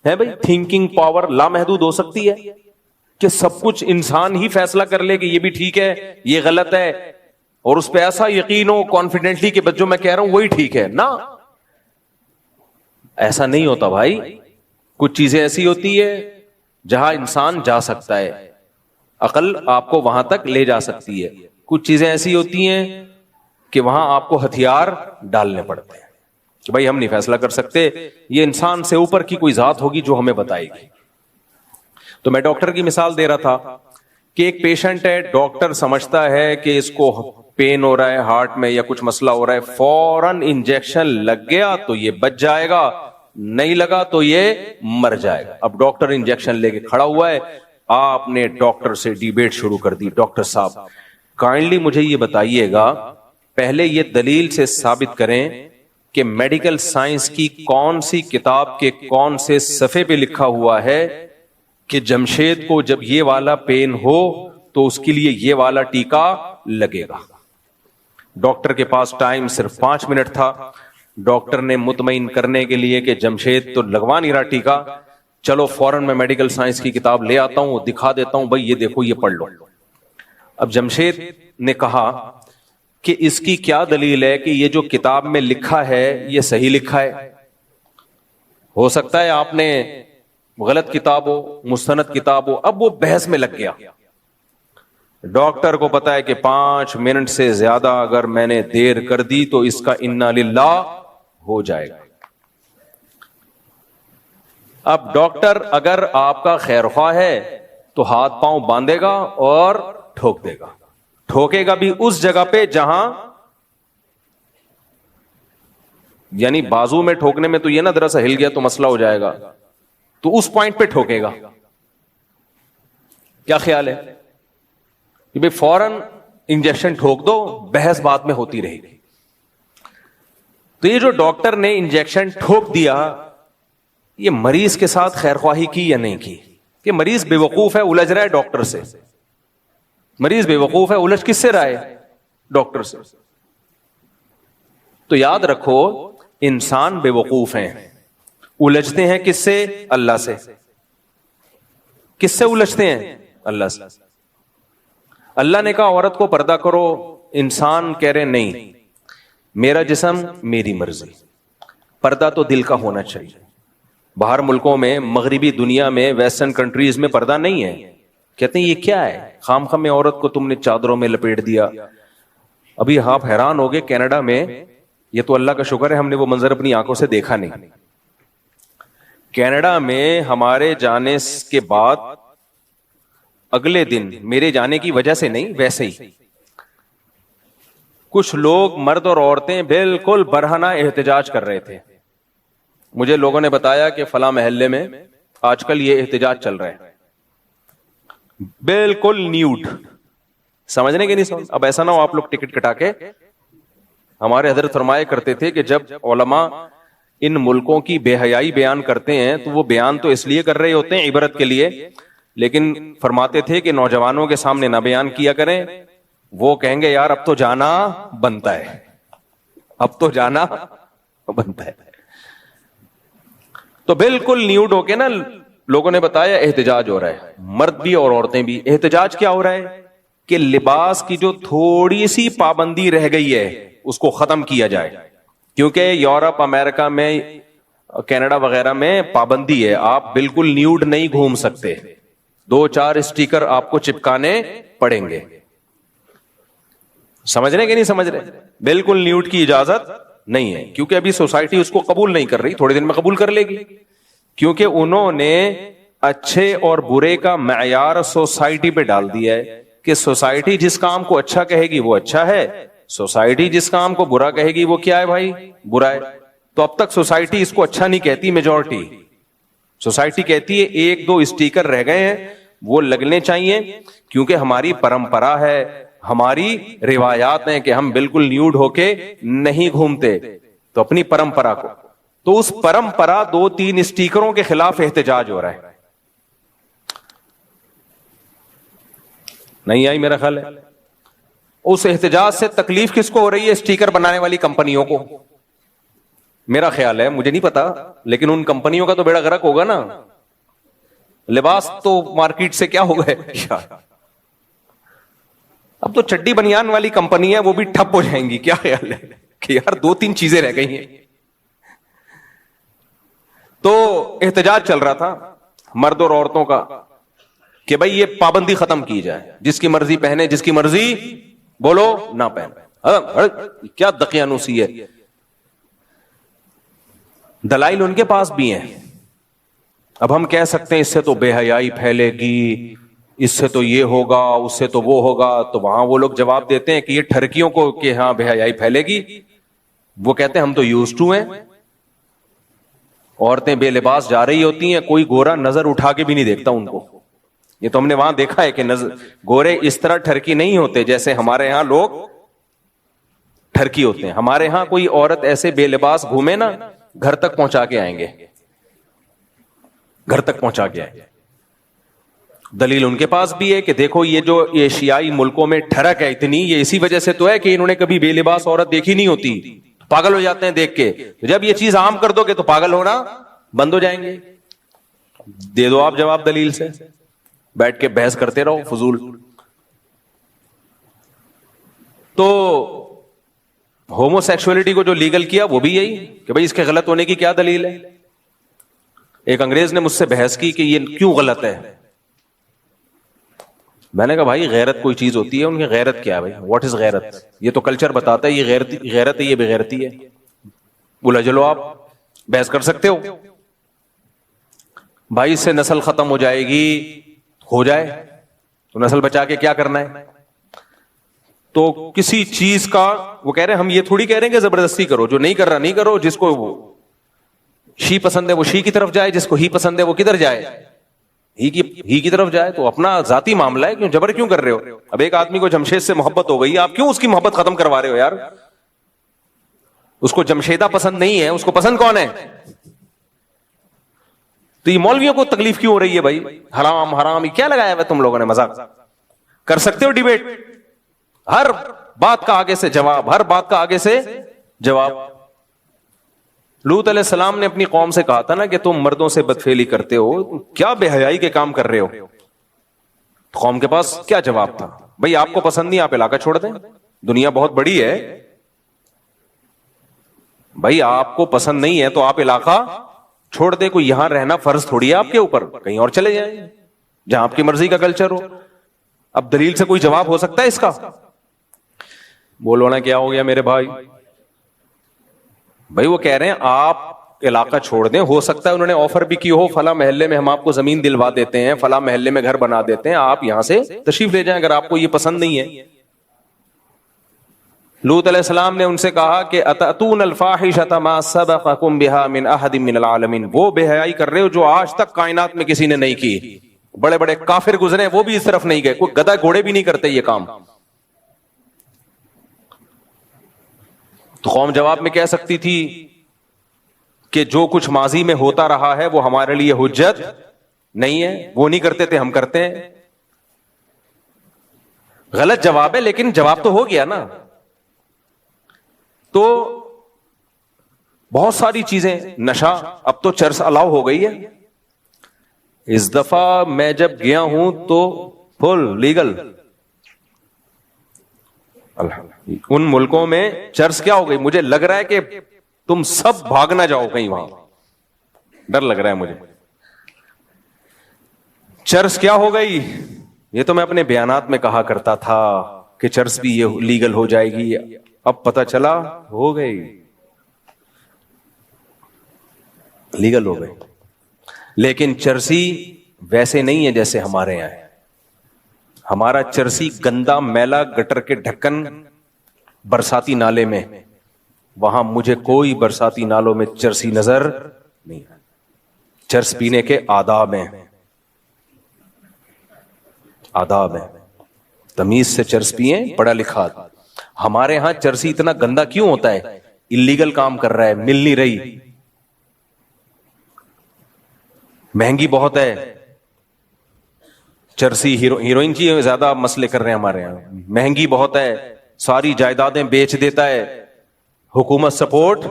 بھائی, تھنکنگ پاور لامحدود ہو سکتی ہے کہ سب کچھ انسان ہی فیصلہ کر لے کہ یہ بھی ٹھیک ہے یہ غلط ہے, اور اس پہ ایسا یقین ہو کانفیڈنٹلی کہ جو میں کہہ رہا ہوں وہی ٹھیک ہے. نا, ایسا نہیں ہوتا بھائی. کچھ چیزیں ایسی ہوتی ہے جہاں انسان جا سکتا ہے, عقل آپ کو وہاں تک لے جا سکتی ہے. کچھ چیزیں ایسی ہوتی ہیں کہ وہاں آپ کو ہتھیار ڈالنے پڑتے ہیں کہ بھائی ہم نہیں فیصلہ کر سکتے, یہ انسان سے اوپر کی کوئی ذات ہوگی جو ہمیں بتائے گی. تو میں ڈاکٹر کی مثال دے رہا تھا کہ ایک پیشنٹ ہے, ڈاکٹر سمجھتا ہے کہ اس کو پین ہو رہا ہے ہارٹ میں یا کچھ مسئلہ ہو رہا ہے, فوراً انجیکشن لگ گیا تو یہ بچ جائے گا, نہیں لگا تو یہ مر جائے گا. اب ڈاکٹر انجیکشن لے کے کھڑا ہوا ہے, آپ نے ڈاکٹر سے ڈیبیٹ شروع کر دی, ڈاکٹر صاحب کائنڈلی مجھے یہ بتائیے گا, پہلے یہ دلیل سے ثابت کریں کہ میڈیکل سائنس کی کون سی کتاب کے کون سے صفحے پہ لکھا ہوا ہے کہ جمشید کو جب یہ والا پین ہو تو اس کے لیے یہ والا ٹیکا لگے گا. ڈاکٹر کے پاس ٹائم صرف 5 منٹ تھا. ڈاکٹر نے مطمئن کرنے کے لیے کہ جمشید تو لگوا نہیں رہا ٹیکا, چلو فوراً میں میڈیکل سائنس کی کتاب لے آتا ہوں, دکھا دیتا ہوں, بھائی یہ دیکھو یہ پڑھ لو. اب جمشید نے کہا کہ اس کی کیا دلیل ہے کہ یہ جو کتاب میں لکھا ہے یہ صحیح لکھا ہے؟ ہو سکتا ہے آپ نے غلط کتاب ہو, مستند کتاب ہو. اب وہ بحث میں لگ گیا. ڈاکٹر کو پتا ہے کہ 5 منٹ سے زیادہ اگر میں نے دیر کر دی تو اس کا انا للہ ہو جائے گا. اب ڈاکٹر اگر آپ کا خیر خواہ ہے تو ہاتھ پاؤں باندھے گا اور ٹھوک دے گا. ٹھوکے گا بھی اس جگہ پہ جہاں, یعنی بازو میں ٹھوکنے میں تو یہ نا ذرا سا ہل گیا تو مسئلہ ہو جائے گا, تو اس پوائنٹ پہ ٹھوکے گا. کیا خیال ہے کہ بھئی فوراً انجیکشن ٹھوک دو, بحث بات میں ہوتی رہے گی. تو یہ جو ڈاکٹر نے انجیکشن ٹھوک دیا, یہ مریض کے ساتھ خیر خواہی کی یا نہیں کی؟ کہ مریض بے وقوف ہے, الجھ رہا ہے ڈاکٹر سے. مریض بے وقوف ہے, الجھ کس سے رہا ہے؟ ڈاکٹر سے. تو یاد رکھو انسان بے وقوف ہیں, الجھتے ہیں کس سے؟ اللہ سے. کس سے الجھتے ہیں؟ اللہ سے. اللہ نے کہا عورت کو پردہ کرو, انسان کہہ رہے نہیں, میرا جسم میری مرضی. پردہ تو دل کا ہونا چاہیے. باہر ملکوں میں، مغربی دنیا میں، ویسٹرن کنٹریز میں پردہ نہیں ہے. کہتے ہیں یہ کیا ہے، خام خام میں عورت کو تم نے چادروں میں لپیٹ دیا. ابھی آپ حیران ہو گئے، کینیڈا میں، یہ تو اللہ کا شکر ہے ہم نے وہ منظر اپنی آنکھوں سے دیکھا نہیں. کینیڈا میں ہمارے جانے کے بعد اگلے دن، میرے جانے کی وجہ سے نہیں ویسے ہی، کچھ لوگ مرد اور عورتیں بالکل برہنہ احتجاج کر رہے تھے. مجھے لوگوں نے بتایا کہ فلاں محلے میں آج کل یہ احتجاج چل رہا ہے، بالکل نیوڈ. سمجھنے کے نہیں سمجھ. اب ایسا نہ ہو آپ لوگ ٹکٹ کٹا کے، ہمارے حضرت فرمایا کرتے تھے کہ جب علماء ان ملکوں کی بے حیائی بیان کرتے ہیں تو وہ بیان تو اس لیے کر رہے ہوتے ہیں عبرت کے لیے، لیکن فرماتے تھے کہ نوجوانوں کے سامنے نہ بیان کیا کریں، وہ کہیں گے یار اب تو جانا بنتا ہے، اب تو جانا بنتا ہے. تو بالکل نیوڈ ہو کے نا، لوگوں نے بتایا احتجاج ہو رہا ہے، مرد بھی اور عورتیں بھی. احتجاج کیا ہو رہا ہے کہ لباس کی جو تھوڑی سی پابندی رہ گئی ہے اس کو ختم کیا جائے. کیونکہ یورپ، امریکہ میں، کینیڈا وغیرہ میں پابندی ہے، آپ بالکل نیوڈ نہیں گھوم سکتے، 2-4 اسٹیکر آپ کو چپکانے پڑیں گے. سمجھ رہے کہ نہیں سمجھ رہے؟ بالکل نیوڈ کی اجازت نہیں ہے، کیونکہ ابھی سوسائٹی اس کو قبول نہیں کر رہی، تھوڑے دن میں قبول کر لے گی. کیونکہ انہوں نے اچھے اور برے کا معیار سوسائٹی پہ ڈال دیا ہے کہ سوسائٹی جس کام کو اچھا کہے گی وہ اچھا ہے، سوسائٹی جس کام کو برا کہے گی وہ کیا ہے بھائی، برا ہے. تو اب تک سوسائٹی اس کو اچھا نہیں کہتی، میجورٹی سوسائٹی کہتی ہے 1-2 اسٹیکر رہ گئے ہیں وہ لگنے چاہیے، کیونکہ ہماری پرمپرا ہے، ہماری روایات ہیں کہ ہم بالکل نیوڈ ہو کے نہیں گھومتے. تو اپنی پرمپرا کو، تو اس پرمپرا 2-3 اسٹیکروں کے خلاف احتجاج ہو رہا ہے. نہیں آئی میرا خیال ہے. اس احتجاج سے تکلیف کس کو ہو رہی ہے؟ اسٹیکر بنانے والی کمپنیوں کو. میرا خیال ہے، مجھے نہیں پتا، لیکن ان کمپنیوں کا تو بیڑا غرق ہوگا نا. لباس تو مارکیٹ سے کیا ہو گئے، اب تو چڈی بنیان والی کمپنی ہے وہ بھی ٹھپ ہو جائیں گی. کیا خیال ہے کہ یار 2-3 چیزیں رہ گئی ہیں. تو احتجاج چل رہا تھا مرد اور عورتوں کا کہ بھائی یہ پابندی ختم کی جائے، جس کی مرضی پہنے، جس کی مرضی بولو نہ پہنے. کیا دقیانوسی ہے. دلائل ان کے پاس بھی ہیں. اب ہم کہہ سکتے ہیں اس سے تو بے حیائی پھیلے گی، اس سے تو یہ ہوگا، اس سے تو وہ ہوگا. تو وہاں وہ لوگ جواب دیتے ہیں کہ یہ ٹھرکیوں کو کہ ہاں بے حیائی پھیلے گی، وہ کہتے ہیں ہم تو یوز ٹو ہیں. عورتیں بے لباس جا رہی ہوتی ہیں، کوئی گورا نظر اٹھا کے بھی نہیں دیکھتا ان کو. یہ تو ہم نے وہاں دیکھا ہے کہ گورے اس طرح ٹھرکی نہیں ہوتے جیسے ہمارے ہاں لوگ ٹھرکی ہوتے ہیں. ہمارے ہاں کوئی عورت ایسے بے لباس گھومے نا، گھر تک پہنچا کے آئیں گے، گھر تک پہنچا کے آئیں گے. دلیل ان کے پاس بھی ہے کہ دیکھو یہ جو ایشیائی ملکوں میں ٹھڑک ہے اتنی، یہ اسی وجہ سے تو ہے کہ انہوں نے کبھی بے لباس عورت دیکھی نہیں ہوتی، پاگل ہو جاتے ہیں دیکھ کے. جب یہ چیز عام کر دو گے تو پاگل ہونا بند ہو جائیں گے. دے دو آپ جواب دلیل سے، بیٹھ کے بحث کرتے رہو فضول. تو ہومو سیکسولیٹی کو جو لیگل کیا وہ بھی یہی کہ بھئی اس کے غلط ہونے کی کیا دلیل ہے. ایک انگریز نے مجھ سے بحث کی کہ یہ کیوں غلط ہے. میں نے کہا بھائی غیرت کوئی چیز ہوتی ہے، ان کی غیرت کیا ہے بھائی، واٹ از غیرت؟ یہ تو کلچر بتاتا ہے یہ غیرت ہے، یہ بے غیرتی ہے. بولا چلو آپ بحث کر سکتے ہو بھائی، اس سے نسل ختم ہو جائے گی. ہو جائے تو نسل بچا کے کیا کرنا ہے. تو کسی چیز کا وہ کہہ رہے ہیں، ہم یہ تھوڑی کہہ رہے ہیں کہ زبردستی کرو، جو نہیں کر رہا نہیں کرو. جس کو وہ شی پسند ہے وہ شی کی طرف جائے، جس کو ہی پسند ہے وہ کدھر جائے، ہی کی طرف جائے. تو اپنا ذاتی معاملہ ہے، کیوں جبر کیوں کر رہے ہو. اب ایک آدمی کو جمشید سے محبت ہو گئی، آپ کیوں اس کی محبت ختم کروا رہے ہو یار. اس کو جمشیدہ پسند نہیں ہے، اس کو پسند کون ہے. تو یہ مولویوں کو تکلیف کیوں ہو رہی ہے بھائی، حرام حرام یہ کیا لگایا ہوا تم لوگوں نے. مذاق کر سکتے ہو ڈیبیٹ، ہر بات کا آگے سے جواب، ہر بات کا آگے سے جواب. لوط علیہ السلام نے اپنی قوم سے کہا تھا نا کہ تم مردوں سے بدفعلی کرتے ہو، کیا بے حیائی کے کام کر رہے ہو. قوم کے پاس کیا جواب تھا؟ بھائی آپ کو پسند نہیں، آپ علاقہ چھوڑ دیں، دنیا بہت بڑی ہے. بھائی آپ کو پسند نہیں ہے تو آپ علاقہ چھوڑ دے, کوئی یہاں رہنا فرض تھوڑی ہے آپ کے اوپر, کہیں اور چلے جائیں جہاں آپ کی مرضی کا کلچر ہو. اب دلیل سے کوئی جواب ہو سکتا ہے اس کا؟ بولو نا کیا ہو گیا میرے بھائی؟ بھائی وہ کہہ رہے ہیں آپ علاقہ چھوڑ دیں, ہو سکتا ہے انہوں نے آفر بھی کی ہو, فلاں محلے میں ہم آپ کو زمین دلوا دیتے ہیں, فلاں محلے میں گھر بنا دیتے ہیں, آپ یہاں سے تشریف لے جائیں اگر آپ کو یہ پسند نہیں ہے. لوط علیہ السلام نے ان سے کہا کہ اتأتون الفاحشۃ ما سبقکم بها من احد من العالمین, وہ بے حیائی کر رہے ہو جو آج تک کائنات میں کسی نے نہیں کی. بڑے بڑے کافر گزرے وہ بھی اس طرف نہیں گئے, کوئی گدھا گھوڑے بھی نہیں کرتے یہ کام. تو قوم جواب میں کہہ سکتی تھی کہ جو کچھ ماضی میں ہوتا رہا ہے وہ ہمارے لیے حجت نہیں ہے, وہ نہیں کرتے تھے ہم کرتے ہیں. غلط جواب ہے لیکن جواب تو ہو گیا نا. تو بہت ساری چیزیں, نشہ, اب تو چرس الاؤ ہو گئی ہے. اس دفعہ میں جب گیا ہوں تو فل لیگل. ان ملکوں میں چرس کیا ہو گئی, مجھے لگ رہا ہے کہ تم سب بھاگ نہ جاؤ کہیں, وہاں ڈر لگ رہا ہے مجھے. چرس کیا ہو گئی, یہ تو میں اپنے بیانات میں کہا کرتا تھا کہ چرس بھی یہ لیگل ہو جائے گی, اب پتہ چلا ہو گئی, لیگل ہو گئی. لیکن چرسی ویسے نہیں ہے جیسے ہمارے یہاں ہے. ہمارا چرسی گندا میلا گٹر کے ڈھکن برساتی نالے میں, وہاں مجھے کوئی برساتی نالوں میں چرسی نظر نہیں. چرس پینے کے آداب ہیں, آداب ہیں, تمیز سے چرس پیئیں, پڑھا لکھا. ہمارے ہاں چرسی اتنا گندا کیوں ہوتا ہے؟ اللیگل کام کر رہا ہے, مل نہیں رہی, مہنگی بہت ہے چرسی. ہیروئن کی زیادہ مسئلے کر رہے ہیں ہمارے یہاں, مہنگی بہت ہے, ساری جائیدادیں بیچ دیتا ہے. حکومت سپورٹ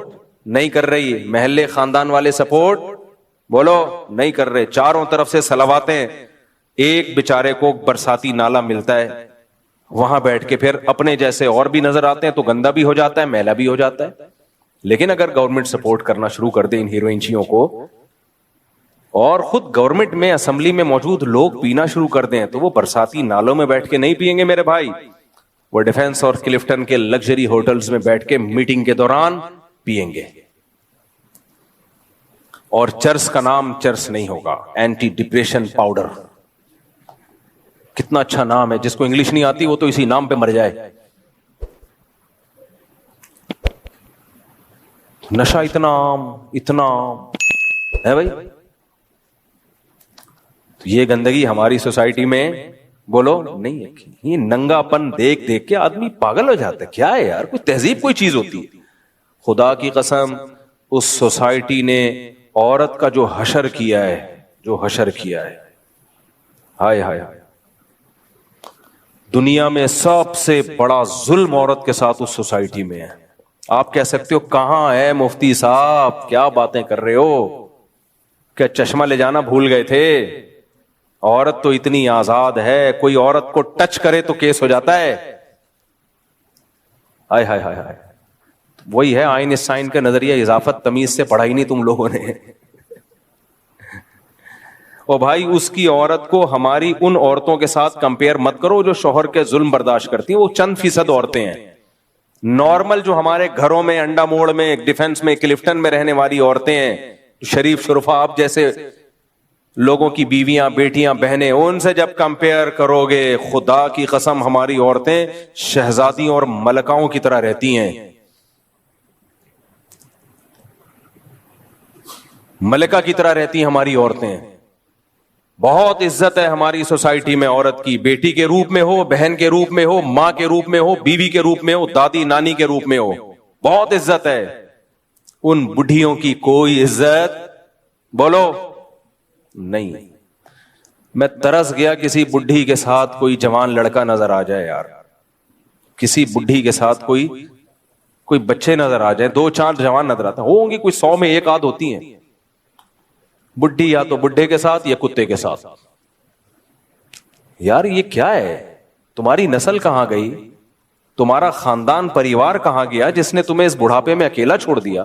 نہیں کر رہی, محلے خاندان والے سپورٹ بولو نہیں کر رہے, چاروں طرف سے سلواتیں. ایک بیچارے کو برساتی نالا ملتا ہے, وہاں بیٹھ کے پھر اپنے جیسے اور بھی نظر آتے ہیں, تو گندا بھی ہو جاتا ہے, میلا بھی ہو جاتا ہے. لیکن اگر گورنمنٹ سپورٹ کرنا شروع کر دے ان ہیروئنچیوں کو, اور خود گورنمنٹ میں اسمبلی میں موجود لوگ پینا شروع کر دیں, تو وہ برساتی نالوں میں بیٹھ کے نہیں پیئیں گے میرے بھائی, وہ ڈیفنس اور کلفٹن کے لگژری ہوٹلز میں بیٹھ کے میٹنگ کے دوران پیئیں گے. اور چرس کا نام چرس نہیں ہوگا, اینٹی ڈپریشن پاؤڈر. کتنا اچھا نام ہے, جس کو انگلش نہیں آتی وہ تو اسی نام پہ مر جائے. نشہ اتنا عام ہے بھائی. یہ گندگی ہماری سوسائٹی میں بولو نہیں ہے. یہ ننگا پن دیکھ دیکھ کے آدمی پاگل ہو جاتا ہے. کیا ہے یار, کوئی تہذیب کوئی چیز ہوتی ہے؟ خدا کی قسم اس سوسائٹی نے عورت کا جو حشر کیا ہے, ہائے ہائے, دنیا میں سب سے بڑا ظلم عورت کے ساتھ اس سوسائٹی میں ہے. آپ کہہ سکتے ہو کہاں ہے مفتی صاحب, کیا باتیں کر رہے ہو, کیا چشمہ لے جانا بھول گئے تھے؟ عورت تو اتنی آزاد ہے, کوئی عورت کو ٹچ کرے تو کیس ہو جاتا ہے. ہائے ہائے ہائے ہائے. وہی ہے آئنسٹائن کا نظریہ اضافت تمیز سے پڑھا ہی نہیں تم لوگوں نے. او بھائی, اس کی عورت کو ہماری ان عورتوں کے ساتھ کمپیئر مت کرو جو شوہر کے ظلم برداشت کرتی ہیں. وہ چند فیصد عورتیں ہیں. نارمل جو ہمارے گھروں میں انڈا موڑ میں ڈیفنس میں کلفٹن میں رہنے والی عورتیں ہیں, شریف شرفا آپ جیسے لوگوں کی بیویاں بیٹیاں بہنیں, ان سے جب کمپیئر کرو گے, خدا کی قسم ہماری عورتیں شہزادیوں اور ملکاؤں کی طرح رہتی ہیں. ملکہ کی طرح رہتی ہیں ہماری عورتیں. بہت عزت ہے ہماری سوسائٹی میں عورت کی, بیٹی کے روپ میں ہو, بہن کے روپ میں ہو, ماں کے روپ میں ہو, بیوی کے روپ میں ہو, دادی نانی کے روپ میں ہو, بہت عزت ہے. ان بڈھیوں کی کوئی عزت بولو نہیں. میں ترس گیا کسی بڈھی کے ساتھ کوئی جوان لڑکا نظر آ جائے یار, کسی بڈھی کے ساتھ کوئی بچے نظر آ جائے, 2-4 جوان نظر آتے ہوں گے, کوئی 100 میں 1 آدھ ہوتی ہیں. بڈھی یا تو بڈھے کے ساتھ یا کتے کے ساتھ. یار یہ کیا ہے, تمہاری نسل کہاں گئی, تمہارا خاندان پریوار کہاں گیا جس نے تمہیں اس بڑھاپے میں اکیلا چھوڑ دیا؟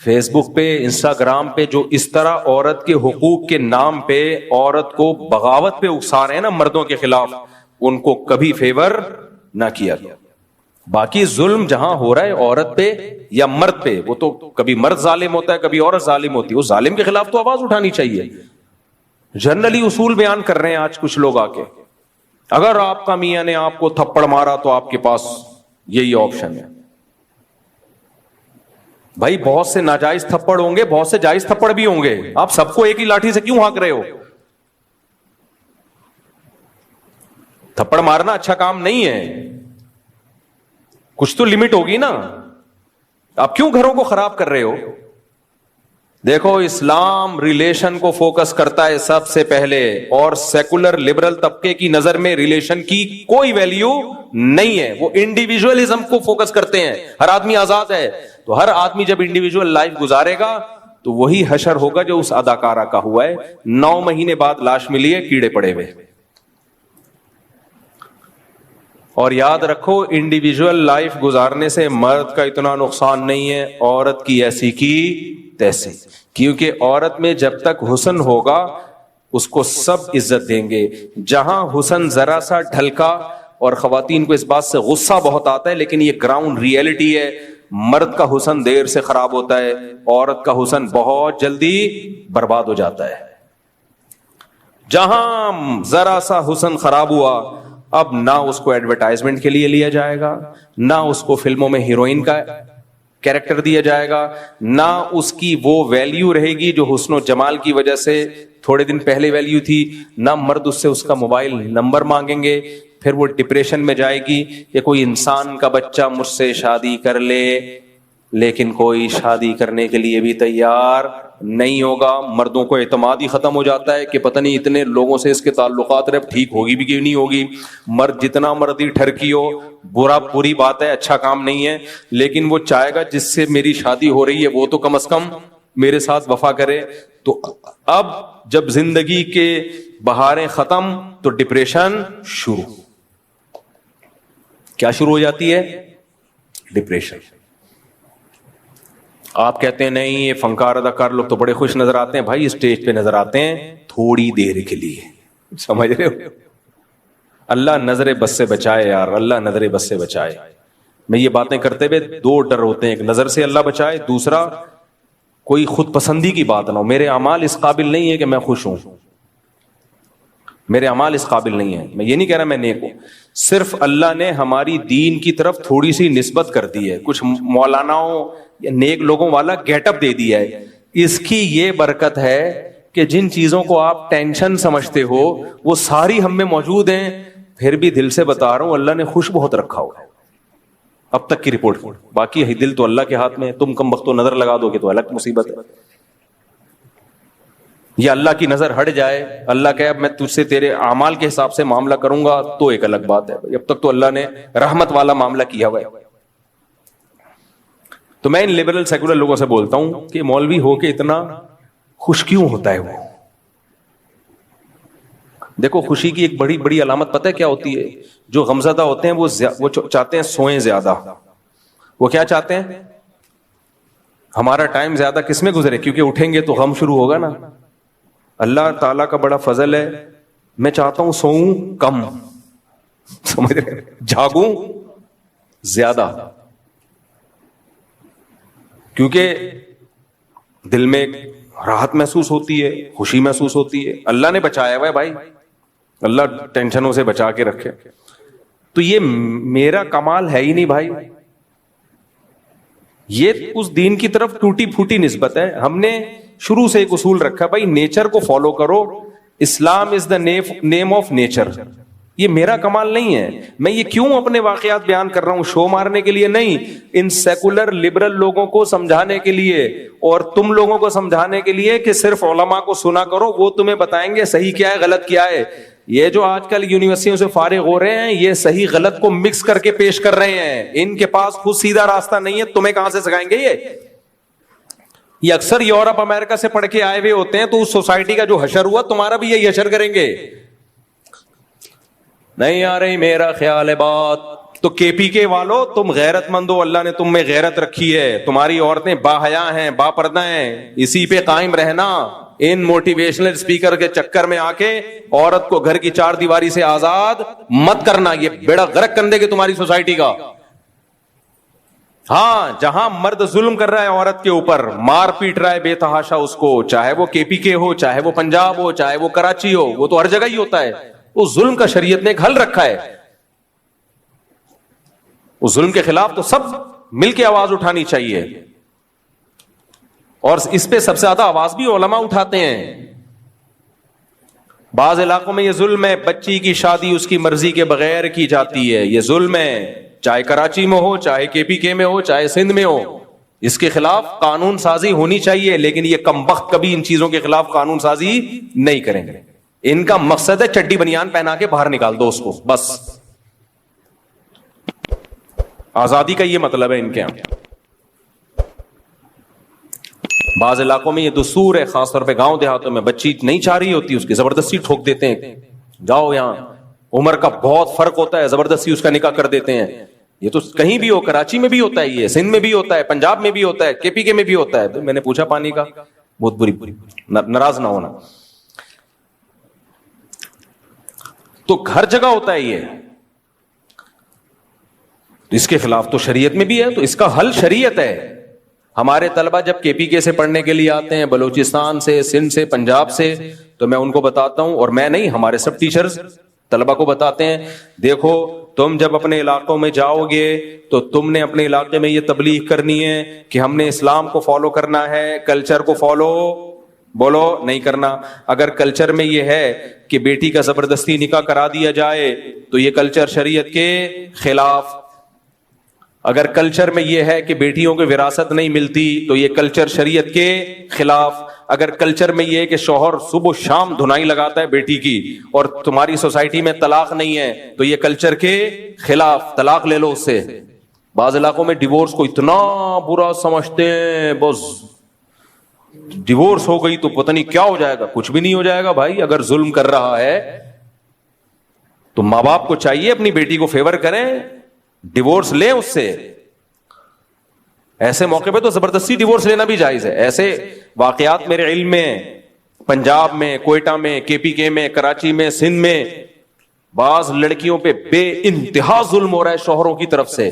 فیس بک پہ, انسٹاگرام پہ جو اس طرح عورت کے حقوق کے نام پہ عورت کو بغاوت پہ اکسا رہے ہیں نا مردوں کے خلاف, ان کو کبھی فیور نہ کیا گیا. باقی ظلم جہاں ہو رہا ہے عورت پہ یا مرد پہ, وہ تو کبھی مرد ظالم ہوتا ہے کبھی عورت ظالم ہوتی ہے, اس ظالم کے خلاف تو آواز اٹھانی چاہیے. جنرلی اصول بیان کر رہے ہیں آج کچھ لوگ آ کے, اگر آپ کا میاں نے آپ کو تھپڑ مارا تو آپ کے پاس یہی آپشن ہے. بھائی بہت سے ناجائز تھپڑ ہوں گے, بہت سے جائز تھپڑ بھی ہوں گے, آپ سب کو ایک ہی لاٹھی سے کیوں ہانک رہے ہو؟ تھپڑ مارنا اچھا کام نہیں ہے, کچھ تو لمٹ ہوگی نا. آپ کیوں گھروں کو خراب کر رہے ہو؟ دیکھو اسلام ریلیشن کو فوکس کرتا ہے سب سے پہلے, اور سیکولر لبرل طبقے کی نظر میں ریلیشن کی کوئی ویلیو نہیں ہے. وہ انڈیویجولزم کو فوکس کرتے ہیں, ہر آدمی آزاد ہے. تو ہر آدمی جب انڈیویجول لائف گزارے گا تو وہی حشر ہوگا جو اس اداکارہ کا ہوا ہے. 9 مہینے بعد لاش ملی ہے کیڑے پڑے ہوئے. اور یاد رکھو انڈیویجول لائف گزارنے سے مرد کا اتنا نقصان نہیں ہے, عورت کی ایسی کی تیسی. کیونکہ عورت میں جب تک حسن ہوگا اس کو سب عزت دیں گے. جہاں حسن ذرا سا ڈھلکا, اور خواتین کو اس بات سے غصہ بہت آتا ہے لیکن یہ گراؤنڈ ریئلٹی ہے, مرد کا حسن دیر سے خراب ہوتا ہے, عورت کا حسن بہت جلدی برباد ہو جاتا ہے. جہاں ذرا سا حسن خراب ہوا, اب نہ اس کو ایڈورٹائزمنٹ کے لیے لیا جائے گا, نہ اس کو فلموں میں ہیروئن کا کیریکٹر دیا جائے گا, نہ اس کی وہ ویلیو رہے گی جو حسن و جمال کی وجہ سے تھوڑے دن پہلے ویلیو تھی, نہ مرد اس سے اس کا موبائل نمبر مانگیں گے. پھر وہ ڈپریشن میں جائے گی کہ کوئی انسان کا بچہ مجھ سے شادی کر لے, لیکن کوئی شادی کرنے کے لیے بھی تیار نہیں ہوگا. مردوں کو اعتماد ہی ختم ہو جاتا ہے کہ پتہ نہیں اتنے لوگوں سے اس کے تعلقات رہے, ٹھیک ہوگی بھی کہ نہیں ہوگی. مرد جتنا مرضی ٹھرکی ہو, بری بات ہے, اچھا کام نہیں ہے, لیکن وہ چاہے گا جس سے میری شادی ہو رہی ہے وہ تو کم از کم میرے ساتھ وفا کرے. تو اب جب زندگی کے بہاریں ختم تو ڈپریشن شروع. کیا شروع ہو جاتی ہے؟ ڈپریشن. آپ کہتے ہیں نہیں یہ فنکار اداکار لوگ تو بڑے خوش نظر آتے ہیں. بھائی اسٹیج پہ نظر آتے ہیں تھوڑی دیر کے لیے, سمجھ رہے ہو؟ اللہ نظر بس سے بچائے یار, اللہ نظر بس سے بچائے. میں یہ باتیں کرتے ہوئے 2 ڈر ہوتے ہیں, ایک نظر سے اللہ بچائے, دوسرا کوئی خود پسندی کی بات نہ ہو. میرے اعمال اس قابل نہیں ہے کہ میں خوش ہوں, میرے اعمال اس قابل نہیں ہے. میں یہ نہیں کہہ رہا میں نیک ہوں, صرف اللہ نے ہماری دین کی طرف تھوڑی سی نسبت کر دی ہے, کچھ مولاناؤں یا نیک لوگوں والا گیٹ اپ دے دیا ہے. اس کی یہ برکت ہے کہ جن چیزوں کو آپ ٹینشن سمجھتے ہو وہ ساری ہم میں موجود ہیں. پھر بھی دل سے بتا رہا ہوں اللہ نے خوش بہت رکھا ہوا ہے اب تک کی رپورٹ. باقی دل تو اللہ کے ہاتھ میں ہے, تم کم وقت نظر لگا دو گے تو الگ مصیبت ہے. یا اللہ کی نظر ہٹ جائے, اللہ کہے اب میں تجھ سے تیرے اعمال کے حساب سے معاملہ کروں گا تو ایک الگ بات ہے. اب تک تو اللہ نے رحمت والا معاملہ کیا ہوا ہے. تو میں ان لبرل سیکولر لوگوں سے بولتا ہوں کہ مولوی ہو کے اتنا خوش کیوں ہوتا ہے وہ؟ دیکھو خوشی کی ایک بڑی بڑی علامت پتہ ہے کیا ہوتی ہے؟ جو غمزدہ ہوتے ہیں وہ چاہتے ہیں سوئیں زیادہ. وہ کیا چاہتے ہیں؟ ہمارا ٹائم زیادہ کس میں گزرے, کیونکہ اٹھیں گے تو غم شروع ہوگا نا. اللہ تعالیٰ کا بڑا فضل ہے, میں چاہتا ہوں سوؤں کم, سمجھ رہے, جاگوں زیادہ, کیونکہ دل میں راحت محسوس ہوتی ہے, خوشی محسوس ہوتی ہے. اللہ نے بچایا ہوا ہے بھائی, اللہ ٹینشنوں سے بچا کے رکھے. تو یہ میرا کمال ہے ہی نہیں بھائی, یہ اس دین کی طرف ٹوٹی پھوٹی نسبت ہے. ہم نے شروع سے ایک اصول رکھا بھائی نیچر کو فالو کرو, اسلام از دا نیم آف نیچر. یہ میرا کمال نہیں ہے. میں یہ کیوں اپنے واقعات بیان کر رہا ہوں؟ شو مارنے کے لیے نہیں, ان سیکولر لبرل لوگوں کو سمجھانے کے لیے اور تم لوگوں کو سمجھانے کے لیے کہ صرف علماء کو سنا کرو, وہ تمہیں بتائیں گے صحیح کیا ہے غلط کیا ہے. یہ جو آج کل یونیورسٹیوں سے فارغ ہو رہے ہیں یہ صحیح غلط کو مکس کر کے پیش کر رہے ہیں. ان کے پاس خود سیدھا راستہ نہیں ہے, تمہیں کہاں سے سکھائیں گے؟ یہ اکثر یورپ امریکہ سے پڑھ کے آئے ہوئے ہوتے ہیں, تو اس سوسائٹی کا جو حشر ہوا تمہارا بھی یہی حشر کریں گے. نہیں آ رہی میرا خیال ہے بات, تو کے پی کے والو تم غیرت مند ہو, اللہ نے تم میں غیرت رکھی ہے, تمہاری عورتیں باحیا ہیں, با پردہ ہیں, اسی پہ قائم رہنا. ان موٹیویشنل اسپیکر کے چکر میں آ کے عورت کو گھر کی چار دیواری سے آزاد مت کرنا, یہ بیڑا غرق کر دے گی تمہاری سوسائٹی کا. ہاں, جہاں مرد ظلم کر رہا ہے عورت کے اوپر, مار پیٹ رہا ہے بے تحاشا اس کو, چاہے وہ کے پی کے ہو, چاہے وہ پنجاب ہو, چاہے وہ کراچی ہو, وہ تو ہر جگہ ہی ہوتا ہے. اس ظلم کا شریعت نے ایک حل رکھا ہے. اس ظلم کے خلاف تو سب مل کے آواز اٹھانی چاہیے, اور اس پہ سب سے زیادہ آواز بھی علماء اٹھاتے ہیں. بعض علاقوں میں یہ ظلم ہے, بچی کی شادی اس کی مرضی کے بغیر کی جاتی ہے, یہ ظلم ہے, چاہے کراچی میں ہو, چاہے کے پی کے میں ہو, چاہے سندھ میں ہو. اس کے خلاف قانون سازی ہونی چاہیے, لیکن یہ کمبخت کبھی ان چیزوں کے خلاف قانون سازی نہیں کریں گے. ان کا مقصد ہے چڈی بنیان پہنا کے باہر نکال دو اس کو, بس. آزادی کا یہ مطلب ہے ان کے یہاں. بعض علاقوں میں یہ دستور ہے, خاص طور پہ گاؤں دیہاتوں میں, بچی نہیں چاہ رہی ہوتی, اس کی زبردستی ٹھوک دیتے ہیں, جاؤ یہاں. عمر کا بہت فرق ہوتا ہے, زبردستی اس کا نکاح کر دیتے ہیں. یہ تو کہیں بھی ہو, کراچی میں بھی ہوتا ہے, یہ سندھ میں بھی ہوتا ہے, پنجاب میں بھی ہوتا ہے, کے پی کے میں بھی ہوتا ہے. تو میں نے پوچھا پانی کا, بہت بری, ناراض نہ ہونا, تو ہر جگہ ہوتا ہے یہ. اس کے خلاف تو شریعت میں بھی ہے, تو اس کا حل شریعت ہے. ہمارے طلبہ جب کے پی کے سے پڑھنے کے لیے آتے ہیں, بلوچستان سے, سندھ سے, پنجاب سے, تو میں ان کو بتاتا ہوں, اور میں نہیں, ہمارے سب ٹیچرز طلبہ کو بتاتے ہیں, دیکھو تم جب اپنے علاقوں میں جاؤ گے تو تم نے اپنے علاقے میں یہ تبلیغ کرنی ہے کہ ہم نے اسلام کو فالو کرنا ہے, کلچر کو فالو بولو نہیں کرنا. اگر کلچر میں یہ ہے کہ بیٹی کا زبردستی نکاح کرا دیا جائے تو یہ کلچر شریعت کے خلاف. اگر کلچر میں یہ ہے کہ بیٹیوں کو وراثت نہیں ملتی تو یہ کلچر شریعت کے خلاف. اگر کلچر میں یہ ہے کہ شوہر صبح شام دھنائی لگاتا ہے بیٹی کی اور تمہاری سوسائٹی میں طلاق نہیں ہے تو یہ کلچر کے خلاف, طلاق لے لو اس سے. بعض علاقوں میں ڈیورس کو اتنا برا سمجھتے ہیں, بس ڈیورس ہو گئی تو پتہ نہیں کیا ہو جائے گا. کچھ بھی نہیں ہو جائے گا بھائی. اگر ظلم کر رہا ہے تو ماں باپ کو چاہیے اپنی بیٹی کو فیور کریں, ڈیورس لیں اس سے. ایسے موقع پہ تو زبردستی ڈیورس لینا بھی جائز ہے. ایسے واقعات میرے علم میں پنجاب میں, کوئٹہ میں, کے پی کے میں, کراچی میں, سندھ میں بعض لڑکیوں پہ بے انتہا ظلم ہو رہا ہے شوہروں کی طرف سے,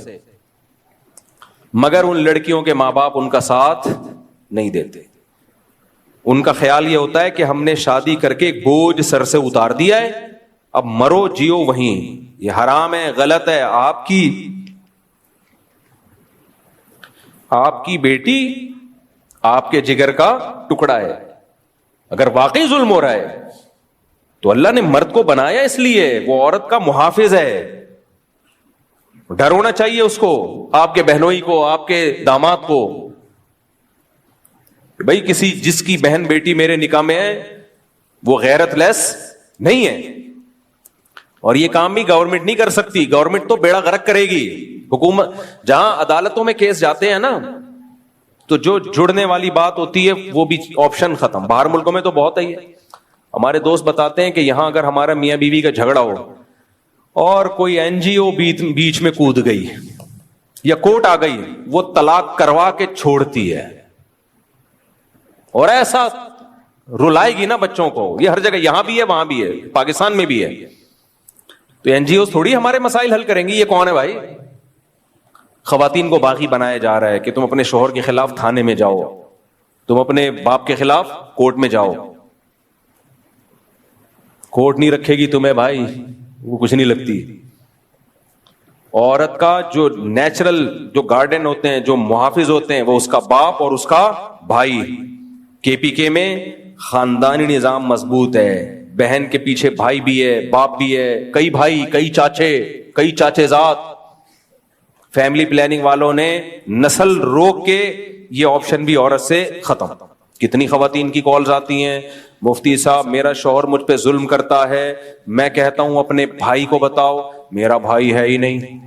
مگر ان لڑکیوں کے ماں باپ ان کا ساتھ نہیں دیتے. ان کا خیال یہ ہوتا ہے کہ ہم نے شادی کر کے بوجھ سر سے اتار دیا ہے, اب مرو جیو وہیں, یہ حرام ہے, غلط ہے. آپ کی بیٹی آپ کے جگر کا ٹکڑا ہے. اگر واقعی ظلم ہو رہا ہے تو اللہ نے مرد کو بنایا اس لیے, وہ عورت کا محافظ ہے. ڈر ہونا چاہیے اس کو, آپ کے بہنوئی کو, آپ کے داماد کو. بھائی کسی جس کی بہن بیٹی میرے نکاح میں ہے وہ غیرت لیس نہیں ہے, اور یہ کام بھی گورنمنٹ نہیں کر سکتی. گورنمنٹ تو بیڑا غرق کرے گی. حکومت جہاں عدالتوں میں کیس جاتے ہیں نا, تو جو جڑنے والی بات ہوتی ہے وہ بھی آپشن ختم. باہر ملکوں میں تو بہت ہے. ہمارے دوست بتاتے ہیں کہ یہاں اگر ہمارا میاں بیوی کا جھگڑا ہو اور کوئی این جی او بیچ میں کود گئی یا کورٹ آ گئی, وہ طلاق کروا کے چھوڑتی ہے, اور ایسا رلائے گی نا بچوں کو. یہ ہر جگہ, یہاں بھی ہے, وہاں بھی ہے, پاکستان میں بھی ہے. تو این جی اوز تھوڑی ہمارے مسائل حل کریں گی. یہ کون ہے بھائی؟ خواتین کو باغی بنایا جا رہا ہے کہ تم اپنے شوہر کے خلاف تھانے میں جاؤ, تم اپنے باپ کے خلاف کورٹ میں جاؤ. کورٹ نہیں رکھے گی تمہیں بھائی, وہ کچھ نہیں لگتی. عورت کا جو نیچرل جو گارڈین ہوتے ہیں, جو محافظ ہوتے ہیں, وہ اس کا باپ اور اس کا بھائی. کے پی کے میں خاندانی نظام مضبوط ہے. بہن کے پیچھے بھائی بھی ہے, باپ بھی ہے, کئی بھائی, کئی چاچے زاد. فیملی پلاننگ والوں نے نسل روک کے یہ آپشن بھی عورت سے ختم. کتنی خواتین کی کالز آتی ہیں, مفتی صاحب میرا شوہر مجھ پہ ظلم کرتا ہے. میں کہتا ہوں اپنے بھائی کو بتاؤ, میرا بھائی ہے ہی نہیں.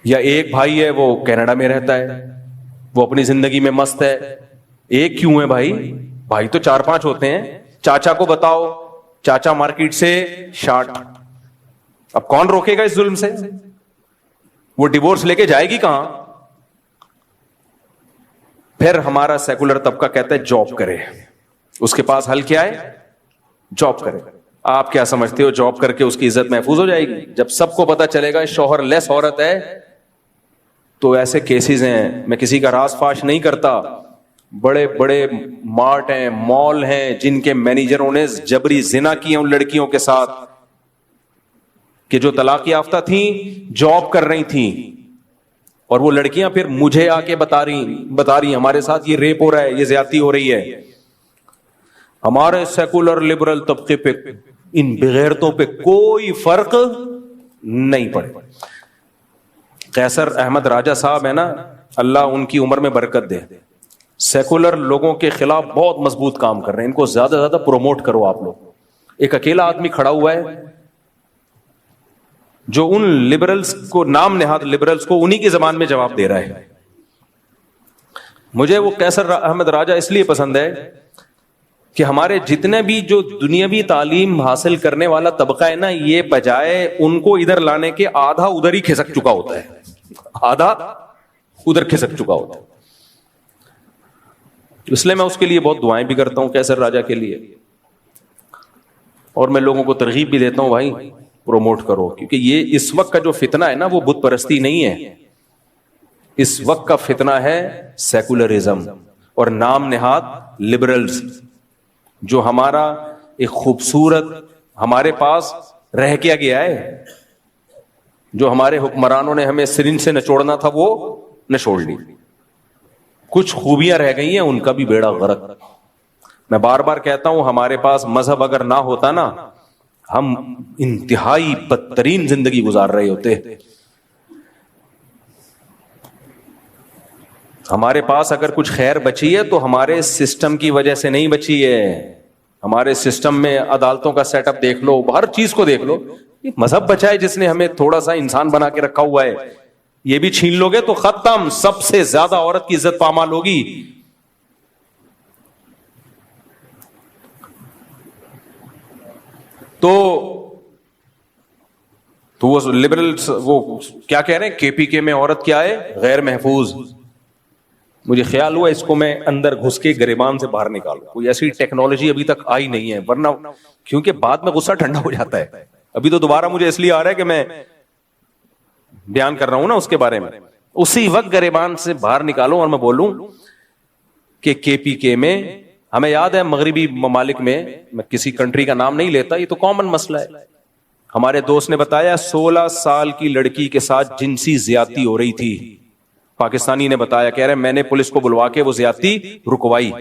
یا ایک بھائی ہے وہ کینیڈا میں رہتا ہے, وہ اپنی زندگی میں مست ہے. ایک کیوں ہے بھائی؟ بھائی تو 4-5 ہوتے ہیں. چاچا کو بتاؤ, چاچا مارکیٹ سے شارٹ, اب کون روکے گا اس ظلم سے؟ وہ ڈیورس لے کے جائے گی کہاں؟ پھر ہمارا سیکولر طبقہ کہتا ہے جاب کرے. اس کے پاس حل کیا ہے؟ جاب کرے. آپ کیا سمجھتے ہو جاب کر کے اس کی عزت محفوظ ہو جائے گی؟ جب سب کو پتا چلے گا شوہر لیس عورت ہے تو ایسے کیسز ہیں, میں کسی کا راز فاش نہیں کرتا, بڑے بڑے مارٹ ہیں, مال ہیں, جن کے مینیجروں نے جبری زنا کیے ان لڑکیوں کے ساتھ کہ جو طلاق یافتہ تھیں, جاب کر رہی تھیں, اور وہ لڑکیاں پھر مجھے آ کے بتا رہی ہمارے ساتھ یہ ریپ ہو رہا ہے, یہ زیادتی ہو رہی ہے. ہمارے سیکولر لبرل طبقے پہ ان بغیرتوں پہ کوئی فرق نہیں پڑے. قیصر احمد راجہ صاحب ہے نا, اللہ ان کی عمر میں برکت دے, سیکولر لوگوں کے خلاف بہت مضبوط کام کر رہے ہیں. ان کو زیادہ سے زیادہ پروموٹ کرو آپ لوگ. ایک اکیلا آدمی کھڑا ہوا ہے جو ان لبرلز کو, نام نہاد لبرلز کو, انہی کی زبان میں جواب دے رہا ہے. مجھے وہ قیصر احمد راجہ اس لیے پسند ہے کہ ہمارے جتنے بھی جو دنیاوی تعلیم حاصل کرنے والا طبقہ ہے نا, یہ بجائے ان کو ادھر لانے کے آدھا ادھر ہی کھسک چکا ہوتا ہے, آدھا ادھر کھسک چکا ہوتا ہے. اس لیے میں اس کے لیے بہت دعائیں بھی کرتا ہوں قیصر راجہ کے لیے, اور میں لوگوں کو ترغیب بھی دیتا ہوں بھائی پروموٹ کرو, کیونکہ یہ اس وقت کا جو فتنہ ہے نا وہ بت پرستی نہیں ہے, اس وقت کا فتنہ ہے سیکولرزم اور نام نہاد لبرلز, جو ہمارا ایک خوبصورت ہمارے پاس رہ کیا گیا ہے, جو ہمارے حکمرانوں نے ہمیں سرنج سے نچوڑنا تھا وہ نچوڑ لی. کچھ خوبیاں رہ گئی ہیں, ان کا بھی بیڑا غرق. میں بار بار کہتا ہوں ہمارے پاس مذہب اگر نہ ہوتا نا, ہم انتہائی بدترین زندگی گزار رہے ہوتے. ہمارے پاس اگر کچھ خیر بچی ہے تو ہمارے سسٹم کی وجہ سے نہیں بچی ہے. ہمارے سسٹم میں عدالتوں کا سیٹ اپ دیکھ لو, ہر چیز کو دیکھ لو. یہ مذہب بچا ہے جس نے ہمیں تھوڑا سا انسان بنا کے رکھا ہوا ہے. یہ بھی چھین لو گے تو ختم, سب سے زیادہ عورت کی عزت پامال ہوگی. تو وہ لبرل وہ کیا کہہ رہے ہیں, کے پی کے میں عورت کیا ہے, غیر محفوظ. مجھے خیال ہوا اس کو میں اندر گھس کے گریبان سے باہر نکالوں. کوئی ایسی ٹیکنالوجی ابھی تک آئی نہیں ہے, ورنہ کیونکہ بعد میں غصہ ٹھنڈا ہو جاتا ہے. ابھی تو دوبارہ مجھے اس لیے آ رہا ہے کہ میں بیان کر رہا ہوں نا اس کے بارے میں. اسی وقت گریبان سے باہر نکالوں اور میں بولوں کہ کے پی کے میں, ہمیں یاد ہے مغربی ممالک میں کسی کنٹری کا نام نہیں لیتا, یہ تو کامن مسئلہ ہے. ہمارے دوست نے بتایا 16 سال کی لڑکی کے ساتھ جنسی زیادتی ہو رہی تھی. پاکستانی نے بتایا, کہہ رہے میں نے پولیس کو بلوا کے وہ زیادتی رکوائی.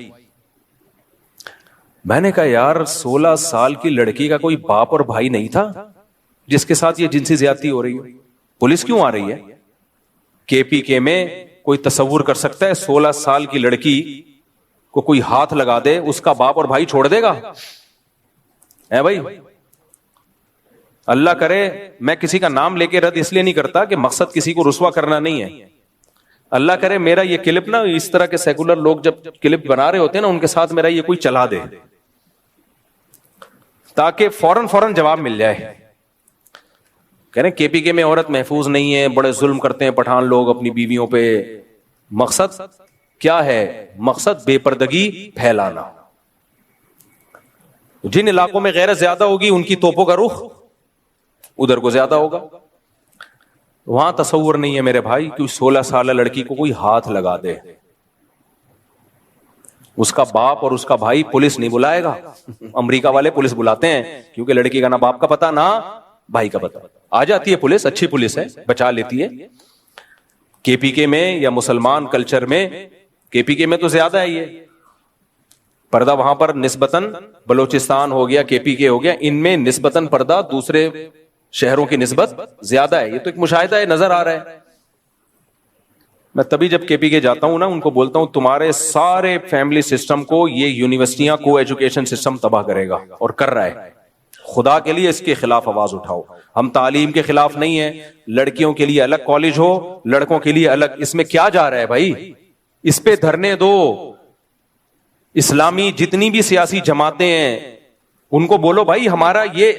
میں نے کہا یار 16 سال کی لڑکی کا کوئی باپ اور بھائی نہیں تھا جس کے ساتھ یہ جنسی زیادتی ہو رہی ہے؟ پولیس کیوں آ رہی ہے؟ کے پی کے میں کوئی تصور کر سکتا ہے 16 سال کی لڑکی کو کوئی ہاتھ لگا دے, اس کا باپ اور بھائی چھوڑ دے گا؟ اے بھائی اللہ کرے, میں کسی کا نام لے کے رد اس لیے نہیں کرتا کہ مقصد کسی کو رسوا کرنا نہیں ہے. اللہ کرے میرا یہ کلپ نا, اس طرح کے سیکولر لوگ جب کلپ بنا رہے ہوتے ہیں نا, ان کے ساتھ میرا یہ کوئی چلا دے تاکہ فوراً جواب مل جائے. کہہ رہے کے پی کے میں عورت محفوظ نہیں ہے, بڑے ظلم کرتے ہیں پٹھان لوگ اپنی بیویوں پہ. مقصد کیا ہے؟ مقصد بے پردگی پھیلانا. جن علاقوں میں غیرت زیادہ ہوگی ان کی توپوں کا رخ ادھر کو زیادہ ہوگا. وہاں تصور نہیں ہے میرے بھائی کہ 16 سالہ لڑکی کو کوئی ہاتھ لگا دے, اس کا باپ اور اس کا بھائی پولیس نہیں بلائے گا. امریکہ والے پولیس بلاتے ہیں کیونکہ لڑکی کا نہ باپ کا پتہ نہ بھائی کا پتہ. آ جاتی ہے پولیس, اچھی پولیس ہے, بچا لیتی ہے. کے پی کے میں یا مسلمان کلچر میں, کے پی کے میں تو زیادہ ہے یہ پردہ, وہاں پر نسبتاً بلوچستان ہو گیا, کے پی کے ہو گیا, ان میں نسبتاً پردہ دوسرے شہروں کی نسبت زیادہ ہے. یہ تو ایک مشاہدہ ہے, نظر آ رہا ہے. میں تبھی جب کے پی کے جاتا ہوں نا, ان کو بولتا ہوں تمہارے سارے فیملی سسٹم کو یہ یونیورسٹیاں کو ایجوکیشن سسٹم تباہ کرے گا, اور کر رہا ہے. خدا کے لیے اس کے خلاف آواز اٹھاؤ. ہم تعلیم کے خلاف نہیں ہیں, لڑکیوں کے لیے الگ کالج ہو, لڑکوں کے لیے الگ. اس میں کیا جا رہا ہے بھائی؟ اس پہ دھرنے دو. اسلامی جتنی بھی سیاسی جماعتیں ہیں ان کو بولو بھائی ہمارا یہ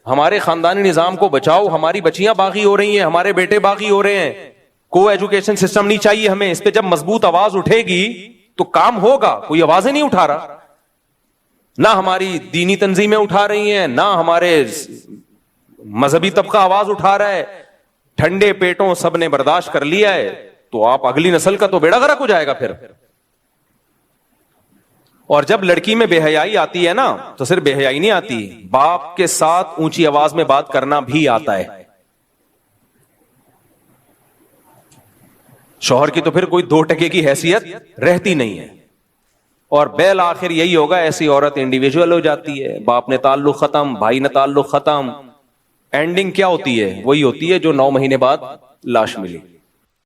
ہمارے خاندانی نظام کو بچاؤ, ہماری بچیاں باغی ہو رہی ہیں, ہمارے بیٹے باغی ہو رہے ہیں, کو ایجوکیشن سسٹم نہیں چاہیے ہمیں. اس پہ جب مضبوط آواز اٹھے گی تو کام ہوگا. کوئی آوازیں نہیں اٹھا رہا, نہ ہماری دینی تنظیمیں اٹھا رہی ہیں, نہ ہمارے مذہبی طبقہ آواز اٹھا رہا ہے. ٹھنڈے پیٹوں سب نے برداشت کر لیا ہے, تو آپ اگلی نسل کا تو بیڑا غرق ہو جائے گا پھر. اور جب لڑکی میں بے حیائی آتی ہے نا, تو صرف بے حیائی نہیں آتی, باپ کے ساتھ اونچی آواز میں بات کرنا بھی آتا ہے. شوہر کی تو پھر کوئی 2% کی حیثیت رہتی نہیں ہے. اور بالآخر یہی ہوگا, ایسی عورت انڈیویجول ہو جاتی ہے, باپ نے تعلق ختم, بھائی نے تعلق ختم. اینڈنگ کیا ہوتی ہے؟ وہی ہوتی ہے جو 9 مہینے بعد لاش ملی.